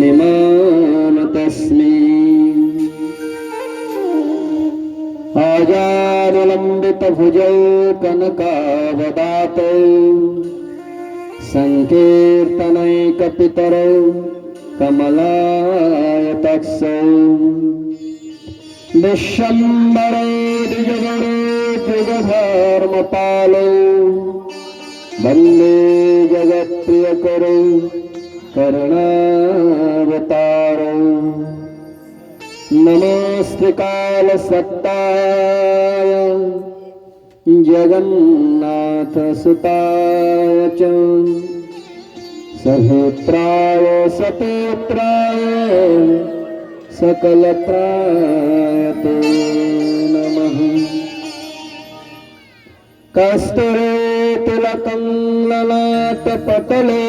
मुनिमान् तस्मै आजानुलम्बितभुजौ कनकावदातौ संकीर्तनैकपितरौ कमलायताक्षौ विश्वम्भरो द्विजगुरो जुगधर्मपालौ वन्दे जगत्प्रियकरौ करुणावतारौ नमस्ते कालसत्ताय जगन्नाथसुताय च सहोत्राय सतोत्राय सकलत्राय ते नमः। कस्तूरे तिलकं ललाटपटले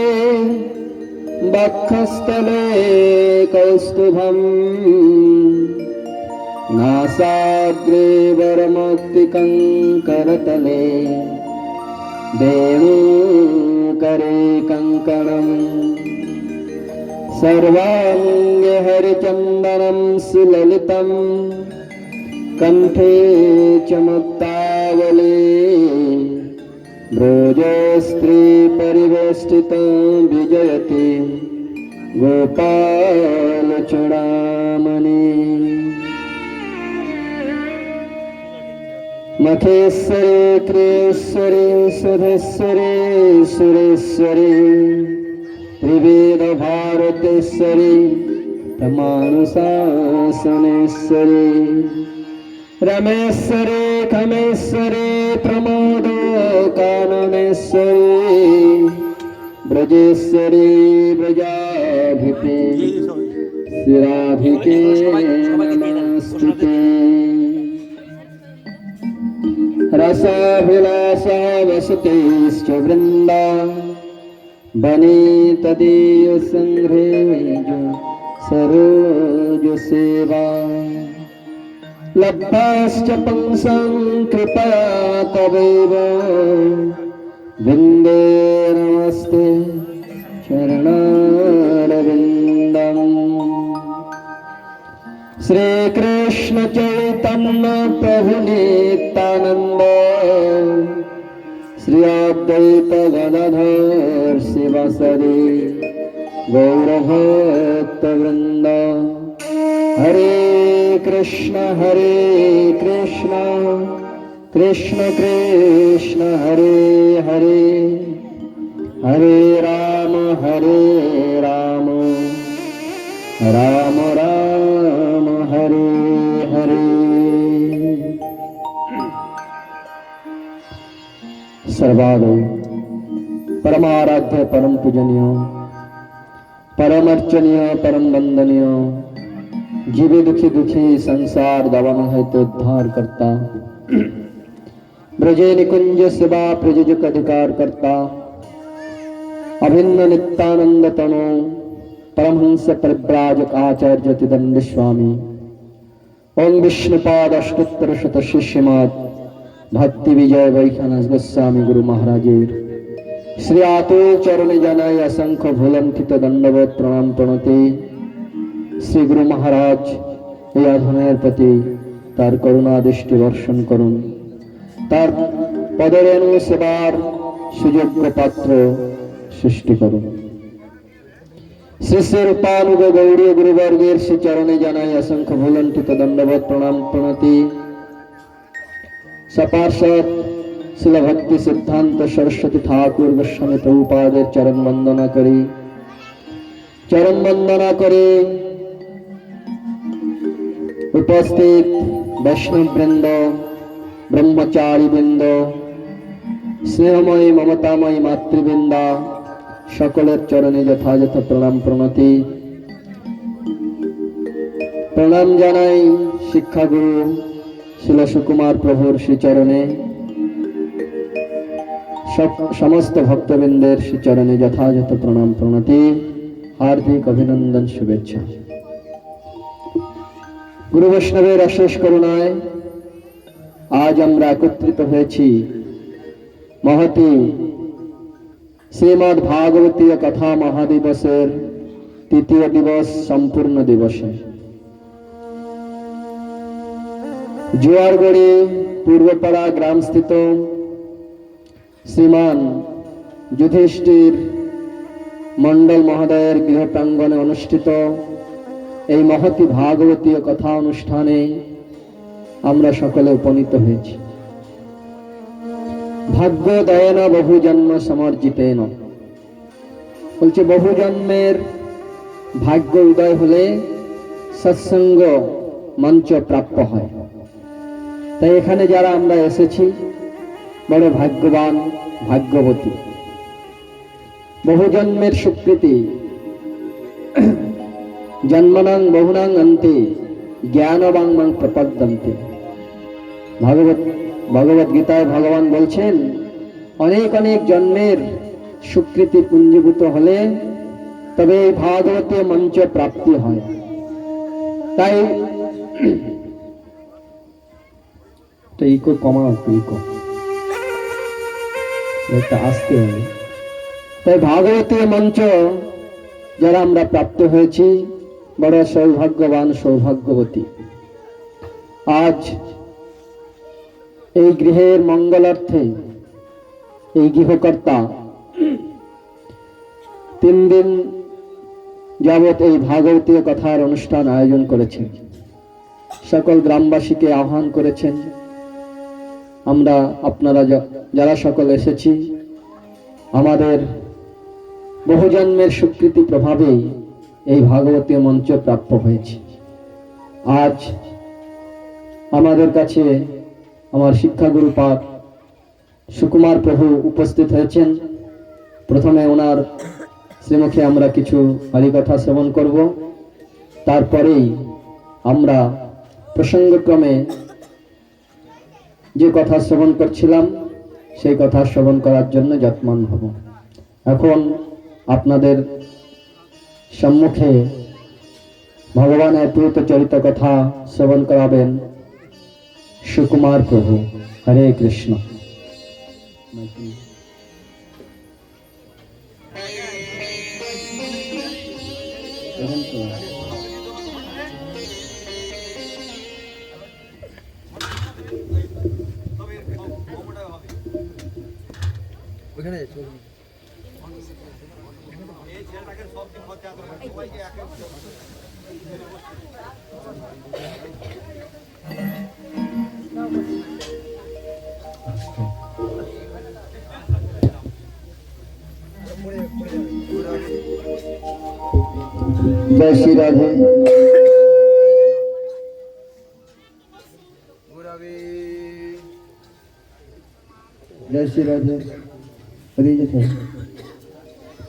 वक्षस्थले कौस्तुभम् नासाग्रे वरमौक्तिकं करतले वेणुकरे कङ्कणम् सर्वाङ्गे हरिचन्दनं सुललितं कण्ठे च मुक्तावली भ्रोजस्त्री परिवेष्टितं विजयति गोपालचूडामणि मखेश्वरी क्रियेश्वरी सुधेश्वरी सुरेश्वरी त्रिवेद भारतेश्वरी तमानुशासनेश्वरी रमेश्वरी खमेश्वरी प्रमोद काननेश्वरी ब्रजेश्वरी ब्रजाधिपे श्रीराधिके नमस्तुते रसाभिलाषा वसतेश्च वृन्दा बने तदीय संघ्रेज सरोजसेवा लब्धाश्च पुंसां कृपया तवैव वन्दे नमस्ते चरणारविन्दम्। श्रीकृष्ण चैतन्य प्रभु नित्यानंद श्री अद्वैत गदाधर शिवासादि गौरभक्तवृंद। हरे कृष्ण कृष्ण कृष्ण हरे हरे हरे राम राम राम हरे हरे। सर्वादौ परमाराध्य परम पूजनीय परम अर्चनीय परम वंदनीय जीवे दुखी दुखी संसार दवन है तो उद्धार करता ब्रजे निकुंज सेवा प्रयोजक अधिकार करता अभिन्न नित्यानंद तनो परमहंस परिव्राजक आचार्य चिदंड स्वामी ओम विष्णुपाद अष्टोत्तर शत शिष्यमाद भक्ति विजय वैखानस गोस्वामी गुरु महाराजेर श्री आतुल चरणे जानाय असंख्य भूलंकित दंडवत प्रणाम प्रणति। श्री गुरु महाराज এই আধমের প্রতি তার করুণা দৃষ্টি বর্ষণ করুন, তার পদরেণু সেবার সুযোগ্য পাত্র সৃষ্টি করুন। শ্রী শ্রী রূপানুগ গৌড়ীয় গুরুবর্গের শ্রী চরণে জানাই অসংখ্য ভুলণ্ঠিত দণ্ডবত প্রণাম প্রণতি। सपार्षद शिल भक्ति सिद्धांत सरस्वती ठाकुर गोस्वामी प्रभुपादेर चरण वंदना करे उपस्थित वैष्णव वृंद ब्रह्मचारी वृंद स्नेहमयी ममतामयी मातृवृंदा सकलेर चरणे यथायथ प्रणाम प्रणति। प्रणाम जानाई शिक्षागुरु शिल सुकुमार प्रभुर श्रीचरणे समस्त भक्तबिंदेर श्रीचरणे यथायथ प्रणाम प्रणति हार्दिक अभिनंदन शुभेच्छा। गुरु वैष्णवेर अशेष करुणाय आज আমরা একত্রিত হয়েছি महती श्रीमद् भागवतीय कथा महादिवसेर তৃতীয় দিবস সম্পূর্ণ দিবসে জোয়ারগড়ি পূর্বপাড়া গ্রামস্থিত শ্রীমান যুধিষ্ঠির মণ্ডল মহোদয়ের গৃহ প্রাঙ্গণে অনুষ্ঠিত এই মহতি ভাগবতীয় কথা অনুষ্ঠানে আমরা সকলে উপনীত হয়েছি। ভাগ্য দয়েন বহু জন্ম সমর্জিতেন, বলছে বহু জন্মের ভাগ্য উদয় হলে সৎসঙ্গ মঞ্চ প্রাপ্য হয়। তাই এখানে যারা আমরা এসেছি বড় ভাগ্যবান, ভাগ্যবতী। বহু জন্মের স্বীকৃতি, জন্মনাং বহুনাং অন্তে জ্ঞানবাং মাং প্রপদ্যন্তে। ভগবত গীতায় ভগবান বলছেন অনেক অনেক জন্মের স্বীকৃতি পুঞ্জীভূত হলে তবে এই ভাগবতীয় মঞ্চ প্রাপ্তি হয়। তাই তো ইকো কমাও, ইকো একটা আসতে হবে। তাই ভাগবতীয় মঞ্চ যারা আমরা প্রাপ্ত হয়েছি বড় সৌভাগ্যবান, সৌভাগ্যবতী। আজ এই গৃহের মঙ্গলার্থে এই গৃহকর্তা 3 দিন যাবৎ এই ভাগবতীয় কথার অনুষ্ঠান আয়োজন করেছেন। সকল গ্রামবাসীকে আহ্বান করেছেন। আমরা আপনারা যারা সকল এসেছি আমাদের বহু জন্মের স্বীকৃতি প্রভাবেই এই ভাগবতীয় মঞ্চ প্রাপ্য হয়েছে। আজ আমাদের কাছে আমার শিক্ষাগুরু পাক সুকুমার প্রভু উপস্থিত হয়েছেন। প্রথমে ওনার শ্রীমুখে আমরা কিছু হরিকথা শ্রবণ করব, তারপরেই আমরা প্রসঙ্গক্রমে যে কথা শ্রবণ করছিলাম সেই কথা শ্রবণ করার জন্য যত্নবান হব। এখন আপনাদের সম্মুখে ভগবানের প্রীত চরিত কথা শ্রবণ করাবেন সুকুমার প্রভু। হরে কৃষ্ণ। जय श्री राधे। जय श्री राधे।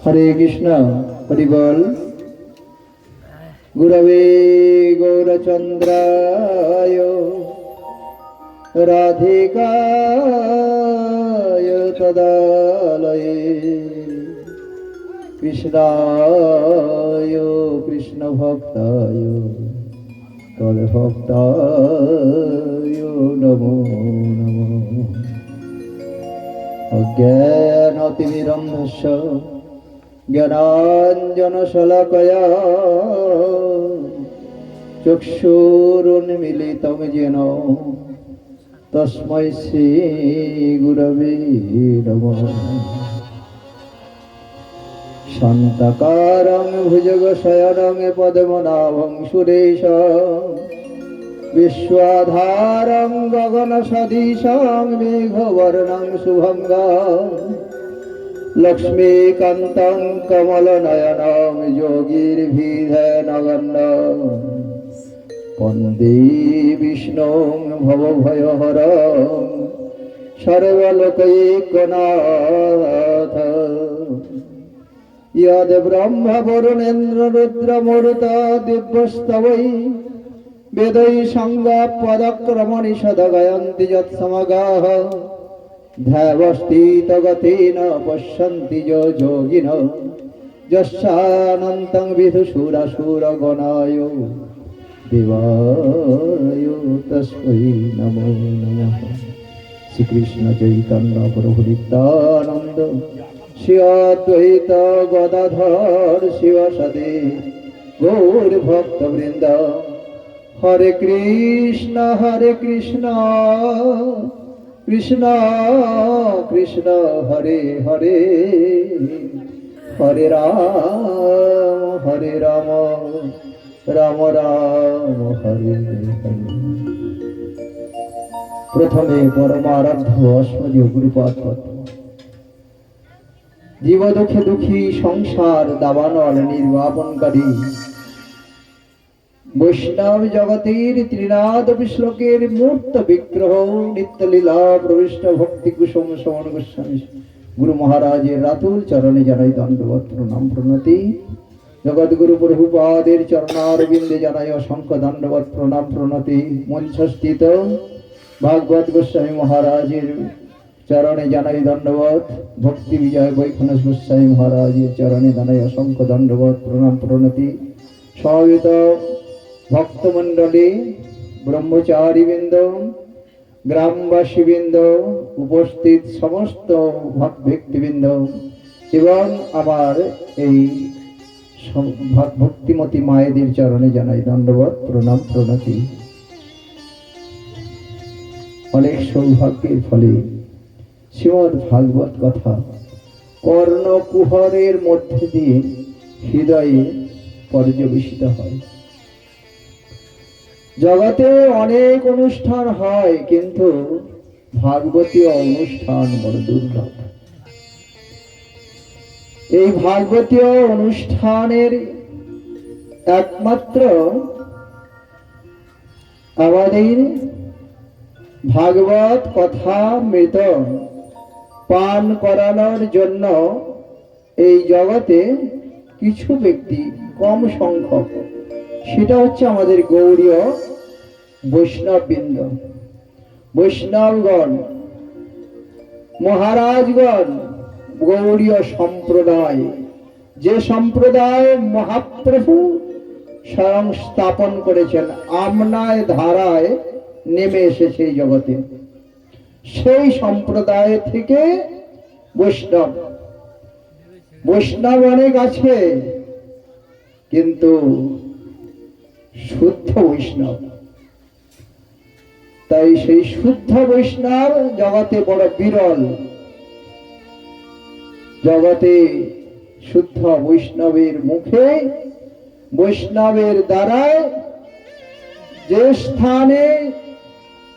हरे कृष्ण। हरि बोल। गुरवे गौरचंद्राय राधिकाय तदालये कृष्णाय कृष्ण भक्ताय तद्भक्ताय नमो नमः। अज्ञानतिमिरन्धस्य ज्ञानाञ्जनशलाकया चक्षुरुन्मीलितं येन तस्मै श्रीगुरवे नमः। शान्ताकारं भुजगशयनं पद्मनाभं सुरेशं विश्वाधारं गगनसदृशं मेघवर्णं शुभङ्गं लक्ष्मीकान्तं कमलनयनं योगिर्भिधनगण्डं वन्दे विष्णुं भवभयहरं सर्वलोकैकनाथं। यद ब्रह्म वरुणेन्द्र रुद्र मरुता दिव्यस्तवै वेदै संगा पदक्रमनिषद गायन्ति यत्समगाः ध्यावस्थितगतेन पश्यन्ति यो योगिनः यस्यानन्तं विदुषुरसुरगणाय देवाय तस्मै नमो नमः। श्री कृष्ण चैतन्य प्रभु नित्यानंद श्री अद्वैत गदाधर शिवसदे গৌর ভক্তবৃন্দ। হরে কৃষ্ণ কৃষ্ণ কৃষ্ণ হরে হরে, হরে রাম রাম রাম হরে হরে। প্রথমে পরমারাধ্য অস্মদীয় গুরুপাদ পদ্ম। জীব দুঃখে দুঃখী সংসার দাবানল নির্বাপনকারী বৈষ্ণব জগতের ত্রিনাদ শ্লোকের মূর্ত বিগ্রহ নিত্যলীলা প্রবিষ্ট ভক্তি কুসুম শ্রবণ গোস্বামী গুরু মহারাজের রাতুল চরণে জানাই দণ্ডবত প্রণাম প্রণতি। জগৎগুরু প্রভুপাদের চরণারবিন্দে জানাই অসংখ্য দণ্ডবত প্রণাম প্রণতি। মঞ্চস্থিত ভাগবত গোস্বামী মহারাজের চরণে জানাই দণ্ডবত। ভক্তি বিজয় বৈখনস গোস্বামী মহারাজের চরণে জানাই অসংখ্য দণ্ডবত প্রণাম প্রণতি। সমবেত ভক্তমণ্ডলী, ব্রহ্মচারীবৃন্দ, গ্রামবাসীবৃন্দ, উপস্থিত সমস্ত ব্যক্তিবৃন্দ এবং আমার এই ভক্তিমতী মায়েদের চরণে জানাই দণ্ডবত প্রণাম প্রণতি। অনেক সৌভাগ্যের ফলে শ্রীমদ্ ভাগবত কথা কর্ণকুহরের মধ্যে দিয়ে হৃদয়ে পর্যবেসিত হয়। জগতে অনেক অনুষ্ঠান হয়, কিন্তু ভাগবতীয় অনুষ্ঠান বড় দুর্লভ। এই ভাগবতীয় অনুষ্ঠানের একমাত্র আমাদের ভাগবত কথা মৃত পান করানোর জন্য এই জগতে কিছু ব্যক্তি কম সংখ্যক, সেটা হচ্ছে আমাদের গৌড়ীয় বৈষ্ণববৃন্দ, বৈষ্ণবগণ, মহারাজগণ, গৌড়ীয় সম্প্রদায়, যে সম্প্রদায় মহাপ্রভু স্বয়ং স্থাপন করেছেন, আমনায় ধারায় নেমে এসেছে এই জগতে, সেই সম্প্রদায় থেকে বৈষ্ণব। বৈষ্ণব অনেক আছে, কিন্তু শুদ্ধ বৈষ্ণব, তাই সেই শুদ্ধ বৈষ্ণব জগতে বড় বিরল। জগতে শুদ্ধ বৈষ্ণবের মুখে, বৈষ্ণবের দ্বারায়, যে স্থানে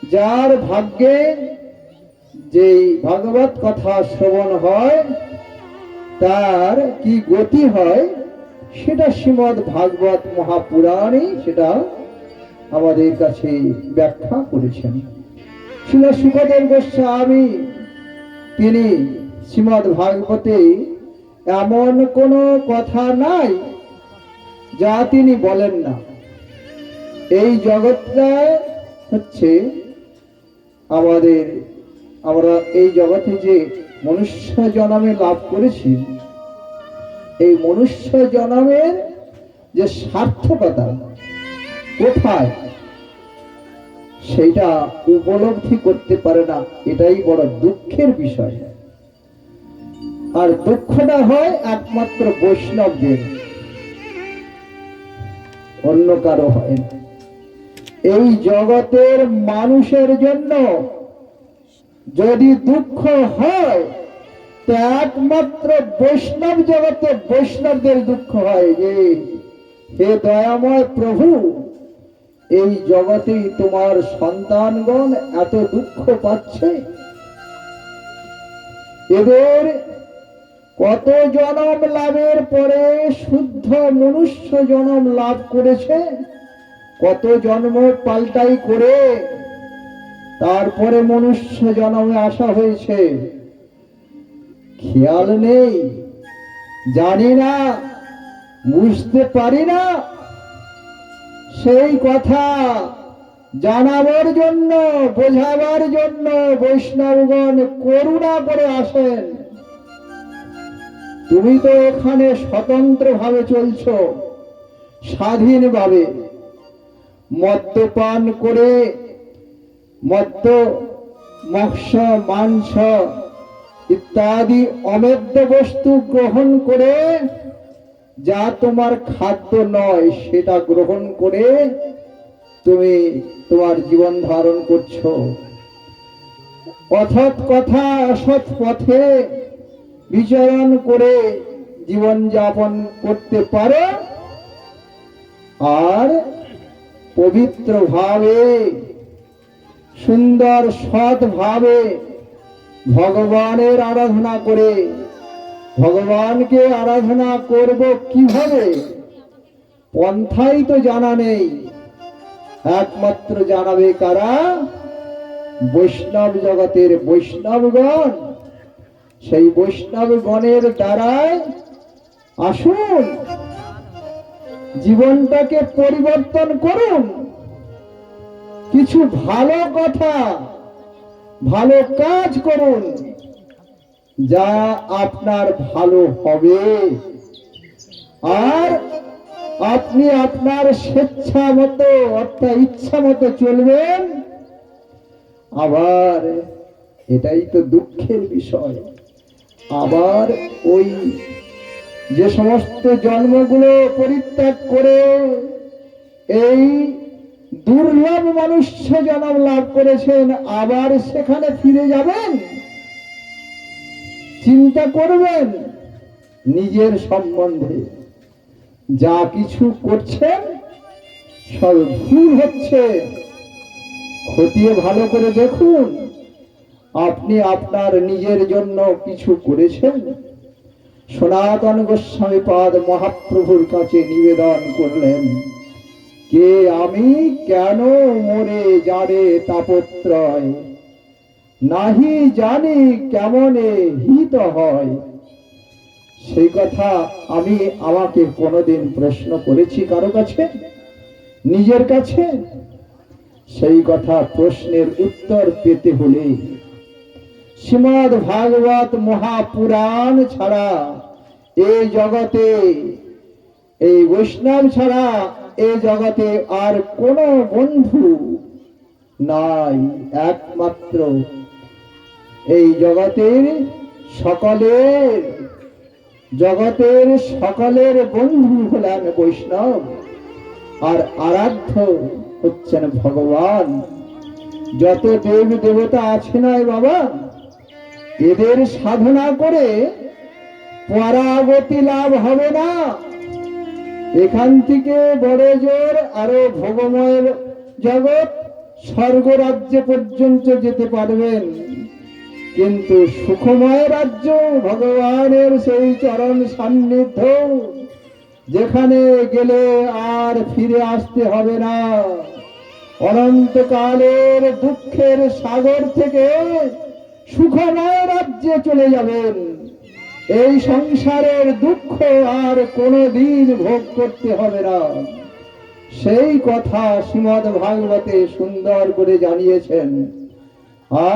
যার ভাগ্যে যে ভাগবত কথা শ্রবণ হয়, তার কি গতি হয়, সেটা শ্রীমদ্ ভাগবত মহাপুরাণে সেটা আমাদের কাছে ব্যাখ্যা করেছেন শ্রীল শুকদেব গোস্বামী। তিনি শ্রীমদ্ ভাগবতে এমন কোনো কথা নাই যা তিনি বলেন না। এই জগৎটা হচ্ছে আমরা এই জগতে যে মনুষ্য জন্মে লাভ করেছি, এই মনুষ্য জন্মের যে সার্থকতা কোথায়, সেইটা উপলব্ধি করতে পারে না। এটাই বড় দুঃখের বিষয়। আর দুঃখটা হয় একমাত্র বৈষ্ণবদের, অন্য কারো হয় না। এই জগতের মানুষের জন্য যদি দুঃখ হয়, তো একমাত্র বৈষ্ণব জগতে বৈষ্ণবদের দুঃখ হয় যে হে দয়াময় প্রভু, এই জগতেই তোমার সন্তানগণ এত দুঃখ পাচ্ছে, এদের কত জনম লাভের পরে শুদ্ধ মনুষ্য জনম লাভ করেছে, কত জন্ম পাল্টাই করে তারপরে মনুষ্য জন্মে আসা হয়েছে, খেয়াল নেই, জানি না, বুঝতে পারি না। সেই কথা জানাবার জন্য, বোঝাবার জন্য বৈষ্ণবগণ করুণা করে আসেন। তুমি তো এখানে স্বতন্ত্র ভাবে চলছো, স্বাধীনভাবে মদ্যপান করে, মৎস্য মাংস ইত্যাদি অমেদ্য বস্তু গ্রহণ করে যা তোমার খাদ্য নয় সেটা গ্রহণ করে তুমি তোমার জীবন ধারণ করছো। অসৎ কথা অসৎ পথে বিচরণ করে জীবন যাপন করতে পারো, আর পবিত্র ভাবে সুন্দর সৎ ভাবে ভগবানের আরাধনা করে, ভগবানকে আরাধনা করব কিভাবে পন্থাই তো জানা নেই। একমাত্র জানাবে কারা? বৈষ্ণব জগতের বৈষ্ণবগণ। সেই বৈষ্ণবগণের দ্বারাই আসুন জীবনটাকে পরিবর্তন করুন। কিছু ভালো কথা ভালো কাজ করুন, যা আপনার ভালো হবে, আর আপনি আপনার স্বেচ্ছা মতো অর্থাৎ ইচ্ছা মতো চলবেন। আবার এটাই তো দুঃখের বিষয়, আবার ওই যে সমস্ত জন্মগুলো পরিত্যাগ করে এই দুর্লভ মনুষ্য জন্ম লাভ করেছেন, আবার সেখানে ফিরে যাবেন। চিন্তা করবেন নিজের সম্বন্ধে। যা কিছু করছেন সব ভুল হচ্ছে, খতিয়ে ভালো করে দেখুন আপনি আপনার নিজের জন্য কিছু করেছেন। সনাতন গোস্বামী পাদ মহাপ্রভুর কাছে নিবেদন করলেন, কে আমি কেন মরে যারে তাপত্রয়, নাহি জানি কেমনে হিত হয়। সেই কথা আমি আমাকে কোনোদিন প্রশ্ন করেছি কারো কাছে, নিজের কাছে? সেই কথা প্রশ্নের উত্তর পেতে হলে শ্রীমদ্ ভাগবত মহাপুরাণ ছাড়া এই জগতে, এই বৈষ্ণব ছাড়া এই জগতে আর কোনো বন্ধু নাই। একমাত্র এই জগতের সকলের বন্ধু হলেন বৈষ্ণব, আর আরাধ্য হচ্ছেন ভগবান। যত দেব দেবতা আছে নয় বাবা, এদের সাধনা করে পরাগতি লাভ হবে না। এখান থেকে বড় জোর আরো ভোগময় জগৎ স্বর্গ রাজ্য পর্যন্ত যেতে পারবেন, কিন্তু সুখময় রাজ্য ভগবানের সেই চরণ সান্নিধ্য, যেখানে গেলে আর ফিরে আসতে হবে না। অনন্তকালের দুঃখের সাগর থেকে সুখময় রাজ্যে চলে যাবেন। এই সংসারের দুঃখ আর কোনোদিন ভোগ করতে হবে না। সেই কথা শ্রীমদ্ ভাগবতে সুন্দর করে জানিয়েছেন।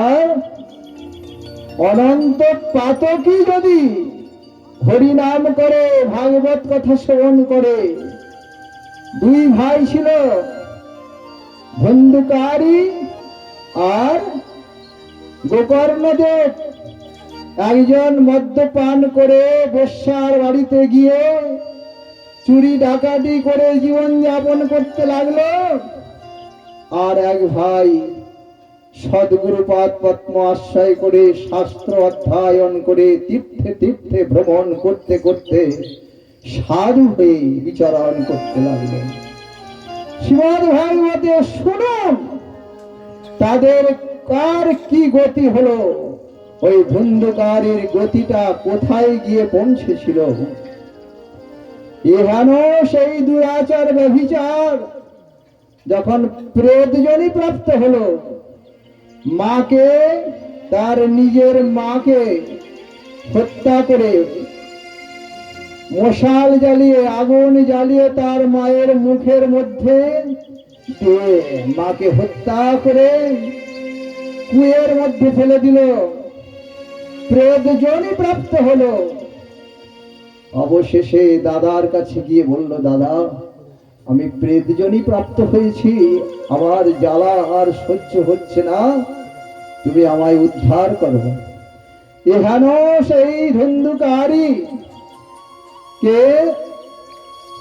আর অনন্ত পাতকী যদি হরি নাম করে ভাগবত কথা শ্রবণ করে, দুই ভাই ছিল ধন্দুকারী আর গোকর্ণদেব। একজন মদ্যপান করে বেশ্যার বাড়িতে গিয়ে চুরি ডাকাতি করে জীবন যাপন করতে লাগলো, আর এক ভাই সদ্গুরুপাদ পদ্ম আশ্রয় করে শাস্ত্র অধ্যয়ন করে তীর্থে তীর্থে ভ্রমণ করতে করতে সাধু হয়ে বিচরণ করতে লাগলেন। শ্রীমদ্ ভাগবতে শুনুন তাদের কার কি গতি হলো, ওই ধুন্ধুকারীর গতিটা কোথায় গিয়ে পৌঁছেছিল। এহেন সেই দুরাচার ব্যভিচার যখন প্রেতজনি প্রাপ্ত হলো, মাকে, তার নিজের মাকে হত্যা করে মশাল জ্বালিয়ে আগুন জ্বালিয়ে তার মায়ের মুখের মধ্যে দিয়ে মাকে হত্যা করে কুয়ের মধ্যে ফেলে দিল। প্রেতজনি প্রাপ্ত হলো। অবশেষে দাদার কাছে গিয়ে বলল, দাদা আমি প্রেতজনি প্রাপ্ত হয়েছি, আমার জ্বালা আর সহ্য হচ্ছে না, তুমি আমায় উদ্ধার করো। এহেন সেই ধন্দুকারী কে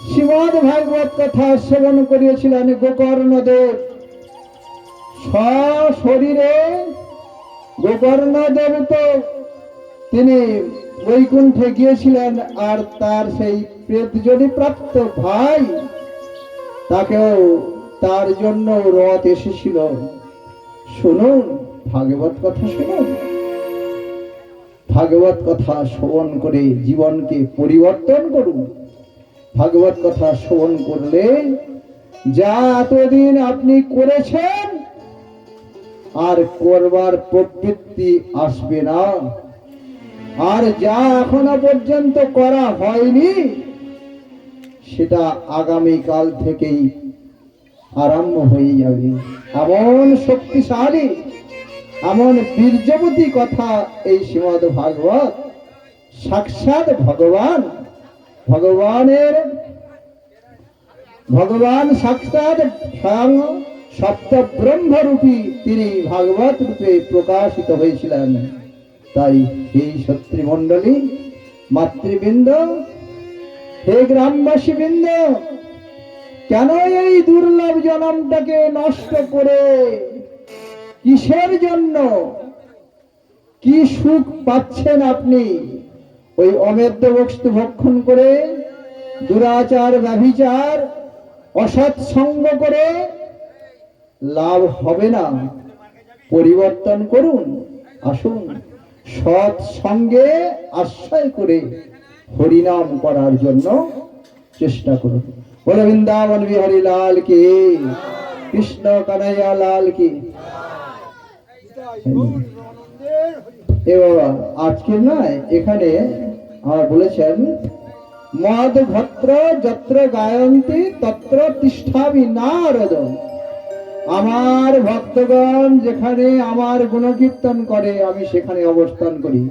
শ্রীমদ্ ভাগবত কথা শ্রবণ করিয়েছিলেন গোকর্ণদেব সশরীরে। গোকর্ণদেব তো তিনি বৈকুণ্ঠে গিয়েছিলেন, আর তার সেই প্রেতজনি প্রাপ্ত ভাই তাকেও তার জন্য রথ এসেছিল। শুনুন ভাগবত কথা, শুনুন ভাগবত কথা শ্রবণ করে জীবনকে পরিবর্তন করুন। ভাগবত কথা শ্রবণ করলে যা এতদিন আপনি করেছেন আর করবার প্রবৃত্তি আসবে না, আর যা এখনো পর্যন্ত করা হয়নি সেটা আগামী কাল থেকেই আরম্ভ হয়ে যাবে। এমন শক্তিশালী, এমন বীর্যবতী কথা এই শ্রীমদ্ ভাগবত। সাক্ষাৎ ভগবান সাক্ষাৎ স্বয়ং সপ্ত ব্রহ্মরূপী তিনি ভাগবত রূপে প্রকাশিত হয়েছিলেন। তাই এই সত্রীমণ্ডলী, মাতৃবৃন্দ, হে গ্রামবাসী বৃন্দ, কেন এই দুর্লভ জনমটাকে নষ্ট করে, কিসের জন্য? কি সুখ পাচ্ছেন আপনি ওই অমেদ্য বস্তু ভক্ষণ করে, দুরাচার ব্যভিচার অসৎ সঙ্গ করে? লাভ হবে না। পরিবর্তন করুন, আসুন সৎ সঙ্গে আশ্রয় করে হরিনাম করার জন্য চেষ্টা করুন। বলে বৃন্দাবন বিহারী লাল কি, কৃষ্ণ কানাইয়া লাল কি। এ বাবা, আজকে নয়, এখানে আমার বলেছেন মদ ভদ্র যত্র গায়ন্তি তত্র তিষ্ঠাবি নারদ। আমার ভক্তগণ যেখানে আমার গুণকীর্তন করে আমি সেখানে অবস্থান করি।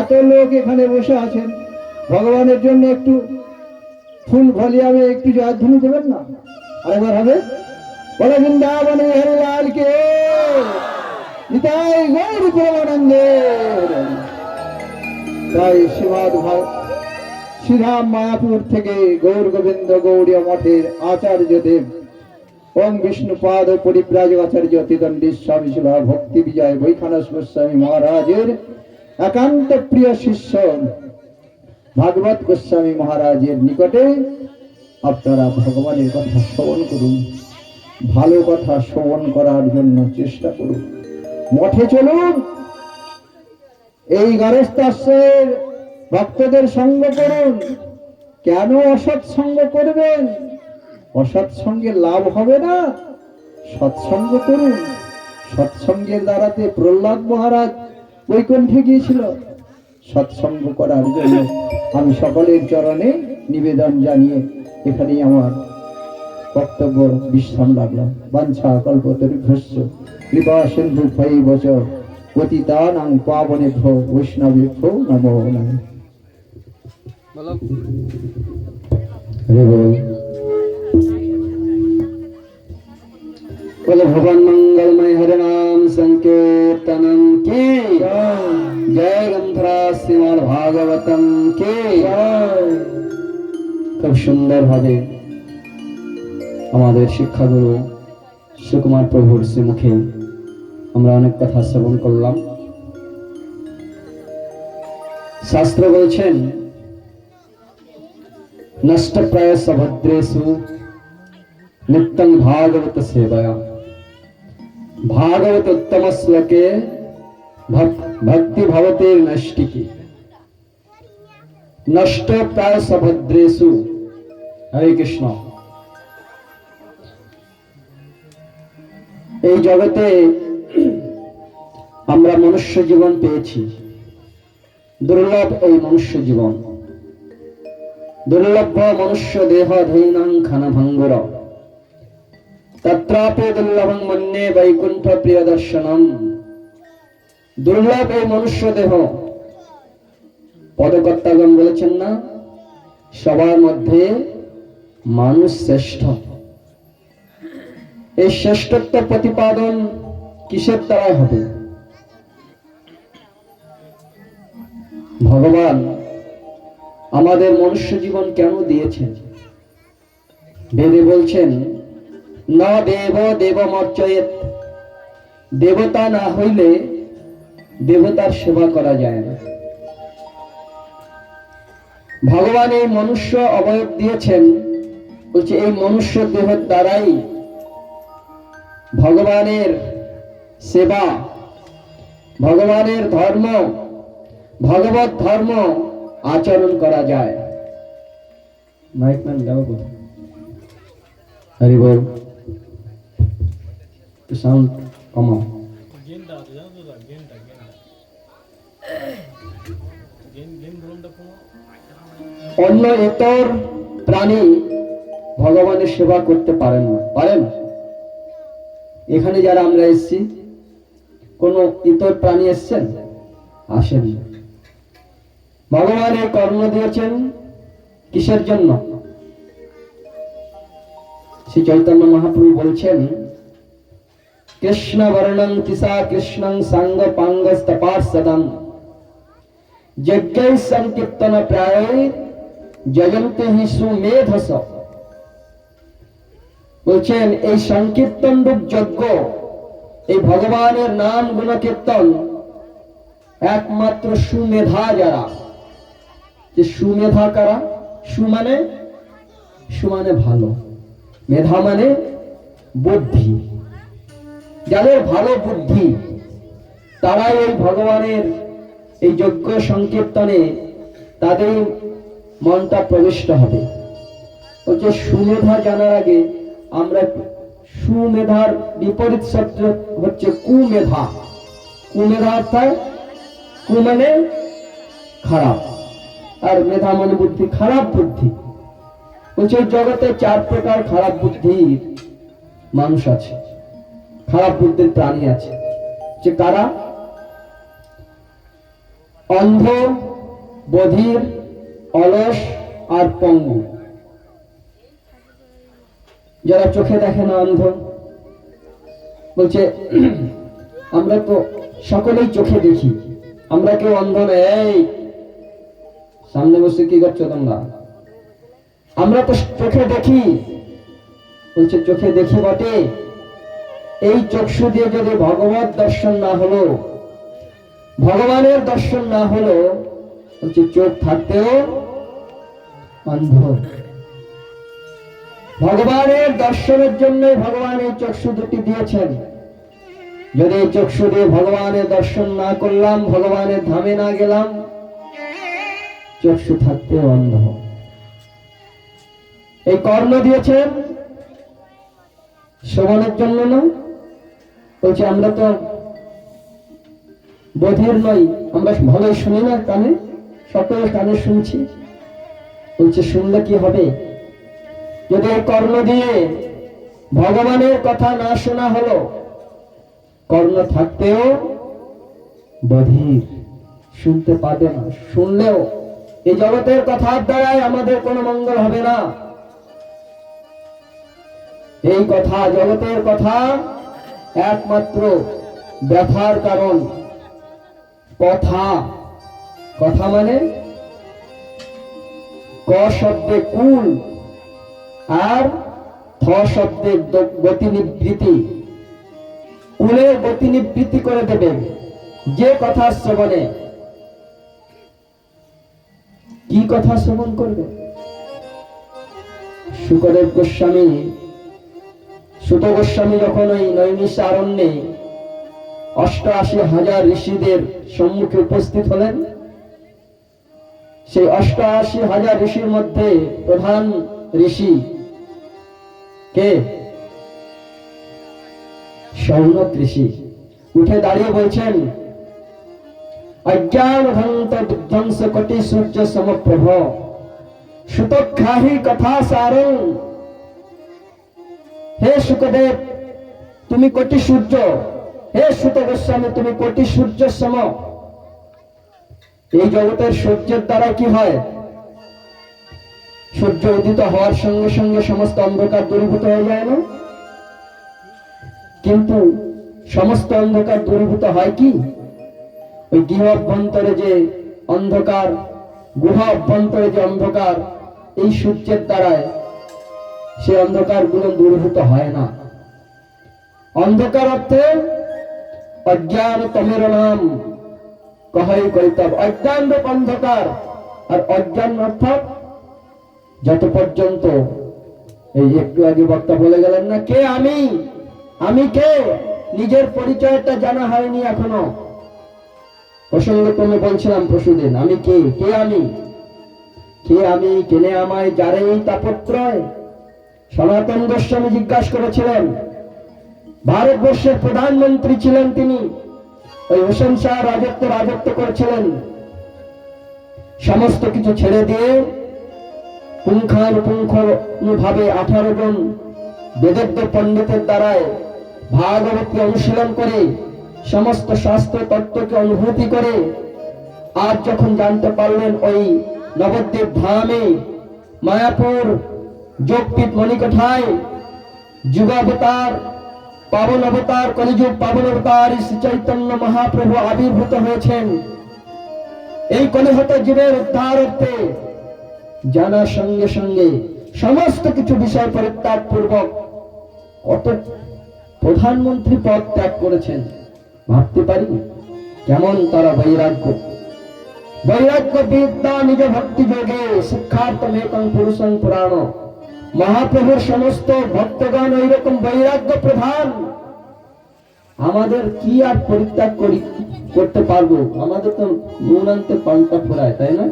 এত লোক এখানে বসে আছেন, ভগবানের জন্য একটু ফুল ভলিয়ামে একটু জয়ধ্বনি দেবেন না? আরেকবার হবে? বলে বৃন্দাবন বিহারী লাল কে, নিতাই গৌর প্রেমানন্দে। তাই শ্রীরাম মায়াপুর থেকে গৌর গোবিন্দ গৌড়ীয় মঠের আচার্য দেব ওং বিষ্ণুপাদ পরিব্রাজক আচার্য অতিদণ্ডী স্বামী শিলা ভক্তি বিজয় বৈখানস গোস্বামী মহারাজের একান্ত প্রিয় শিষ্য ভাগবত গোস্বামী মহারাজের নিকটে আপনারা ভগবানের কথা শ্রবণ করুন, ভালো কথা শ্রবণ করার জন্য চেষ্টা করুন। মঠে চলুন, এই গৃহস্থাশ্রমের ভক্তদের সঙ্গ করুন। কেন অসৎ সঙ্গ করবেন? অসৎ সঙ্গে লাভ হবে না। সৎসঙ্গ করুন। সৎসঙ্গের দ্বারাতে প্রহ্লাদ মহারাজ বৈকুণ্ঠে গিয়েছিল। সৎসঙ্গ করার জন্য আমি সকলের চরণে নিবেদন জানিয়ে এখানেই আমার বক্তব্য বিশ্রাম লাগলাম। বাঞ্ছা কল্পতরুভ্যশ্চ কৃপা সিন্ধু ভৈবচ পতিতানাং পাবনেভ্যো বৈষ্ণবেভ্যো নমো নমঃ। बोलो भगवान मंगलमय हरे नाम संकीर्तनम की जय, गंधरा श्रीमद् भागवतम की जय। খুব সুন্দর ভাবে আমাদের শিক্ষাগুরু সুকুমার প্রভুর শ্রীমুখে আমরা অনেক কথা শ্রবণ করলাম। শাস্ত্র বলছেন নষ্টপ্রায় সভদ্রেষু নিত্যং ভাগবত সেবয়া। भागवत उत्तम श्लोके भक्ति भवते नष्टिकी नष्ट प्राय सभद्रेषु। हरे कृष्ण। এই জগতে আমরা মনুষ্য জীবন পেয়েছি, দুর্লভ এই মনুষ্য জীবন। দুর্লভ মনুষ্য দেহ ধৈনাং খানভঙ্গুর তত্রাপি দুর্লভং মন্যে বৈকুণ্ঠ প্রিয় দর্শনম। দুর্লভ এই মনুষ্য দেহ। পদকর্তাগণ বলেছেন না, সবার মধ্যে মানুষ শ্রেষ্ঠ। এই শ্রেষ্ঠত্ব প্রতিপাদন কিসের দ্বারা হবে? ভগবান আমাদের মনুষ্য জীবন কেন দিয়েছেন? বেদে বলছেন ন দেব দেবমর্চয়েত, দেবতা না হইলে দেবতার সেবা করা যায় না। ভগবান এই মনুষ্য অবয়ব দিয়েছেন, বলছে এই মনুষ্য দেহের দ্বারাই ভগবানের সেবা, ভগবানের ধর্ম, ভগবত ধর্ম আচরণ করা যায়। মাইক ম্যান দাও কোথায়? হরি বল, একটু সাউন্ড কমাও। অন্য ইতর প্রাণী ভগবানের সেবা করতে পারেন না, পারেন? এখানে যারা আমরা এসেছি, কোন ইতর প্রাণী এসছেন? আসেন। ভগবান এই কর্ম দিয়েছেন কিসের জন্য? শ্রী চৈতন্য মহাপ্রভু বলছেন কৃষ্ণ বর্ণং তিসা কৃষ্ণং সাঙ্গ পাঙ্গস্তপার্ষদম যজ্ঞৈ সংকীর্তন প্রায় জয়ন্তে হি সুমেধস। বলছেন এই সংকীর্তন রূপ যজ্ঞ, এই ভগবানের নাম গুণ কীর্তন একমাত্র সুমেধা যারা, যে সুমেধা কারা? সু মানে ভালো, মেধা মানে বুদ্ধি। যাদের ভালো বুদ্ধি তারাই এই ভগবানের এই যজ্ঞ সংকীর্তনে তাদের মনটা প্রবিষ্ট হবে। বলছে সুমেধা জানার আগে আমরা সুমেধার বিপরীত শব্দ হচ্ছে কুমেধা। কুমেধা অর্থাৎ কু মানে খারাপ, আর মেধা মানে বুদ্ধি, খারাপ বুদ্ধি। বলছে জগতে 4 প্রকার খারাপ বুদ্ধির মানুষ আছে, খারাপ বুদ্ধির প্রাণী আছে। যে কারা? অন্ধ, বধির, অলস আর পঙ্গু। যারা চোখে দেখে না, অন্ধ। বলছে আমরা তো সকলেই চোখে দেখি, আমরা কেউ অন্ধ নেই। সামনে বসে কি করছো তোমরা? আমরা তো চোখে দেখি। বলছে চোখে দেখি বটে, এই চক্ষু দিয়ে যদি ভগবত দর্শন না হলো, ভগবানের দর্শন না হলো, বলছে চোখ থাকতেও অন্ধ। ভগবানের দর্শনের জন্য ভগবান এই চক্ষু দুটি দিয়েছেন। যদি এই চক্ষু দিয়ে ভগবানের দর্শন না করলাম, ভগবানের ধামে না গেলাম, চক্ষু থাকতেও অন্ধ। এই কর্ণ দিয়েছেন শ্রবণের জন্য না। বলছে আমরা তো বধির নই, আমরা ভালোই শুনি না, কানে, সকলের কানে শুনছি। বলছে শুনলে কি হবে? যদি এই কর্ণ দিয়ে ভগবানের কথা না শোনা হলো, কর্ণ থাকতেও বধির, শুনতে পাবে না। শুনলেও এই জগতের কথার দ্বারাই আমাদের কোনো মঙ্গল হবে না। এই কথা, জগতের কথা একমাত্র ব্যথার কারণ। কথা, কথা মানে ক শব্দে কুল আর থ শব্দে গতি নিবৃত্তি। কুলের গতি নিবৃত্তি করে দেবে যে কথা শ্রবণে। কি কথা শ্রবণ করবে? শুকদেব গোস্বামী, সুত গোস্বামী যখন ওই নৈমিষারণ্যে 88,000 ঋষিদের সম্মুখে উপস্থিত হলেন, সেই 88,000 ঋষির মধ্যে প্রধান ঋষি কে? শৌনক ঋষি। উঠে দাঁড়িয়ে বলছেন অজ্ঞান ভন্ত বিধ্বংস কোটি সূর্য সমপ্রভ সুতগ্রাহী কথা সারং। হে শুকদেব তুমি কোটি সূর্য, হে সুত গোস্বামী তুমি কোটি সূর্য সম। এই জগতের সূর্যের দ্বারা কি হয়? সূর্য উদিত হওয়ার সঙ্গে সঙ্গে সমস্ত অন্ধকার দূরীভূত হয়ে যায় না? কিন্তু সমস্ত অন্ধকার দূরীভূত হয় কি? ওই গৃহ অভ্যন্তরে যে অন্ধকার, গুহা অভ্যন্তরে যে অন্ধকার, এই সূর্যের দ্বারায় সে অন্ধকারগুলো দূরীভূত হয় না। অন্ধকার অর্থে অজ্ঞান তমের নাম কহাই কইতাব, অজ্ঞান রূপ অন্ধকার। আর অজ্ঞান অর্থাৎ যত পর্যন্ত, এই একটু আগে বক্তা বলে গেলেন না, কে আমি, আমি কে, নিজের পরিচয়টা জানা হয়নি এখনো। প্রসঙ্গক্রমে বলছিলাম পরশুদিন, আমি কে, কে আমি, কে আমি, কেনে আমায় যারে এই তাপত্রয়। সনাতন গোস্বামী জিজ্ঞাসা করেছিলেন, ভারতবর্ষের প্রধানমন্ত্রী ছিলেন তিনি, ওই হোসেন শাহ রাজত্ব করেছিলেন। সমস্ত কিছু ছেড়ে দিয়ে পুঙ্খানুপুঙ্খ ভাবে 18 জন বেদজ্ঞ পণ্ডিতের দ্বারায় ভাগবতী অনুশীলন করে সমস্ত শাস্ত্র তত্ত্বকে অনুভূতি করে আজ যখন জানতে পারলেন ওই নবদ্বীপ ধামে মায়াপুর যোগপীঠ মণিকোঠায় যুগাবতার পাবন অবতার, কলিযুগ পাবন অবতার শ্রী চৈতন্য মহাপ্রভু আবির্ভূত হয়েছেন। এই কলিহত জীবের উদ্ধারার্থে জানার সঙ্গে সঙ্গে সমস্ত কিছু বিষয় পরিত্যাগ পূর্বক কত প্রধানমন্ত্রী পদ ত্যাগ করেছেন ভাবতে পারি। কেমন তারা বৈরাগ্য, বৈরাগ্য বিদ্যা নিজ ভক্তি যোগে শিক্ষার্থমেকং পুরুষং পুরাণ। মহাপ্রভুর সমস্ত ভক্তগণ ওই রকম বৈরাগ্য প্রধান। আমাদের কি আর পরিত্যাগ করতে পারবো? আমাদের তো নুন আনতে পান্তা ফোরায়, তাই না?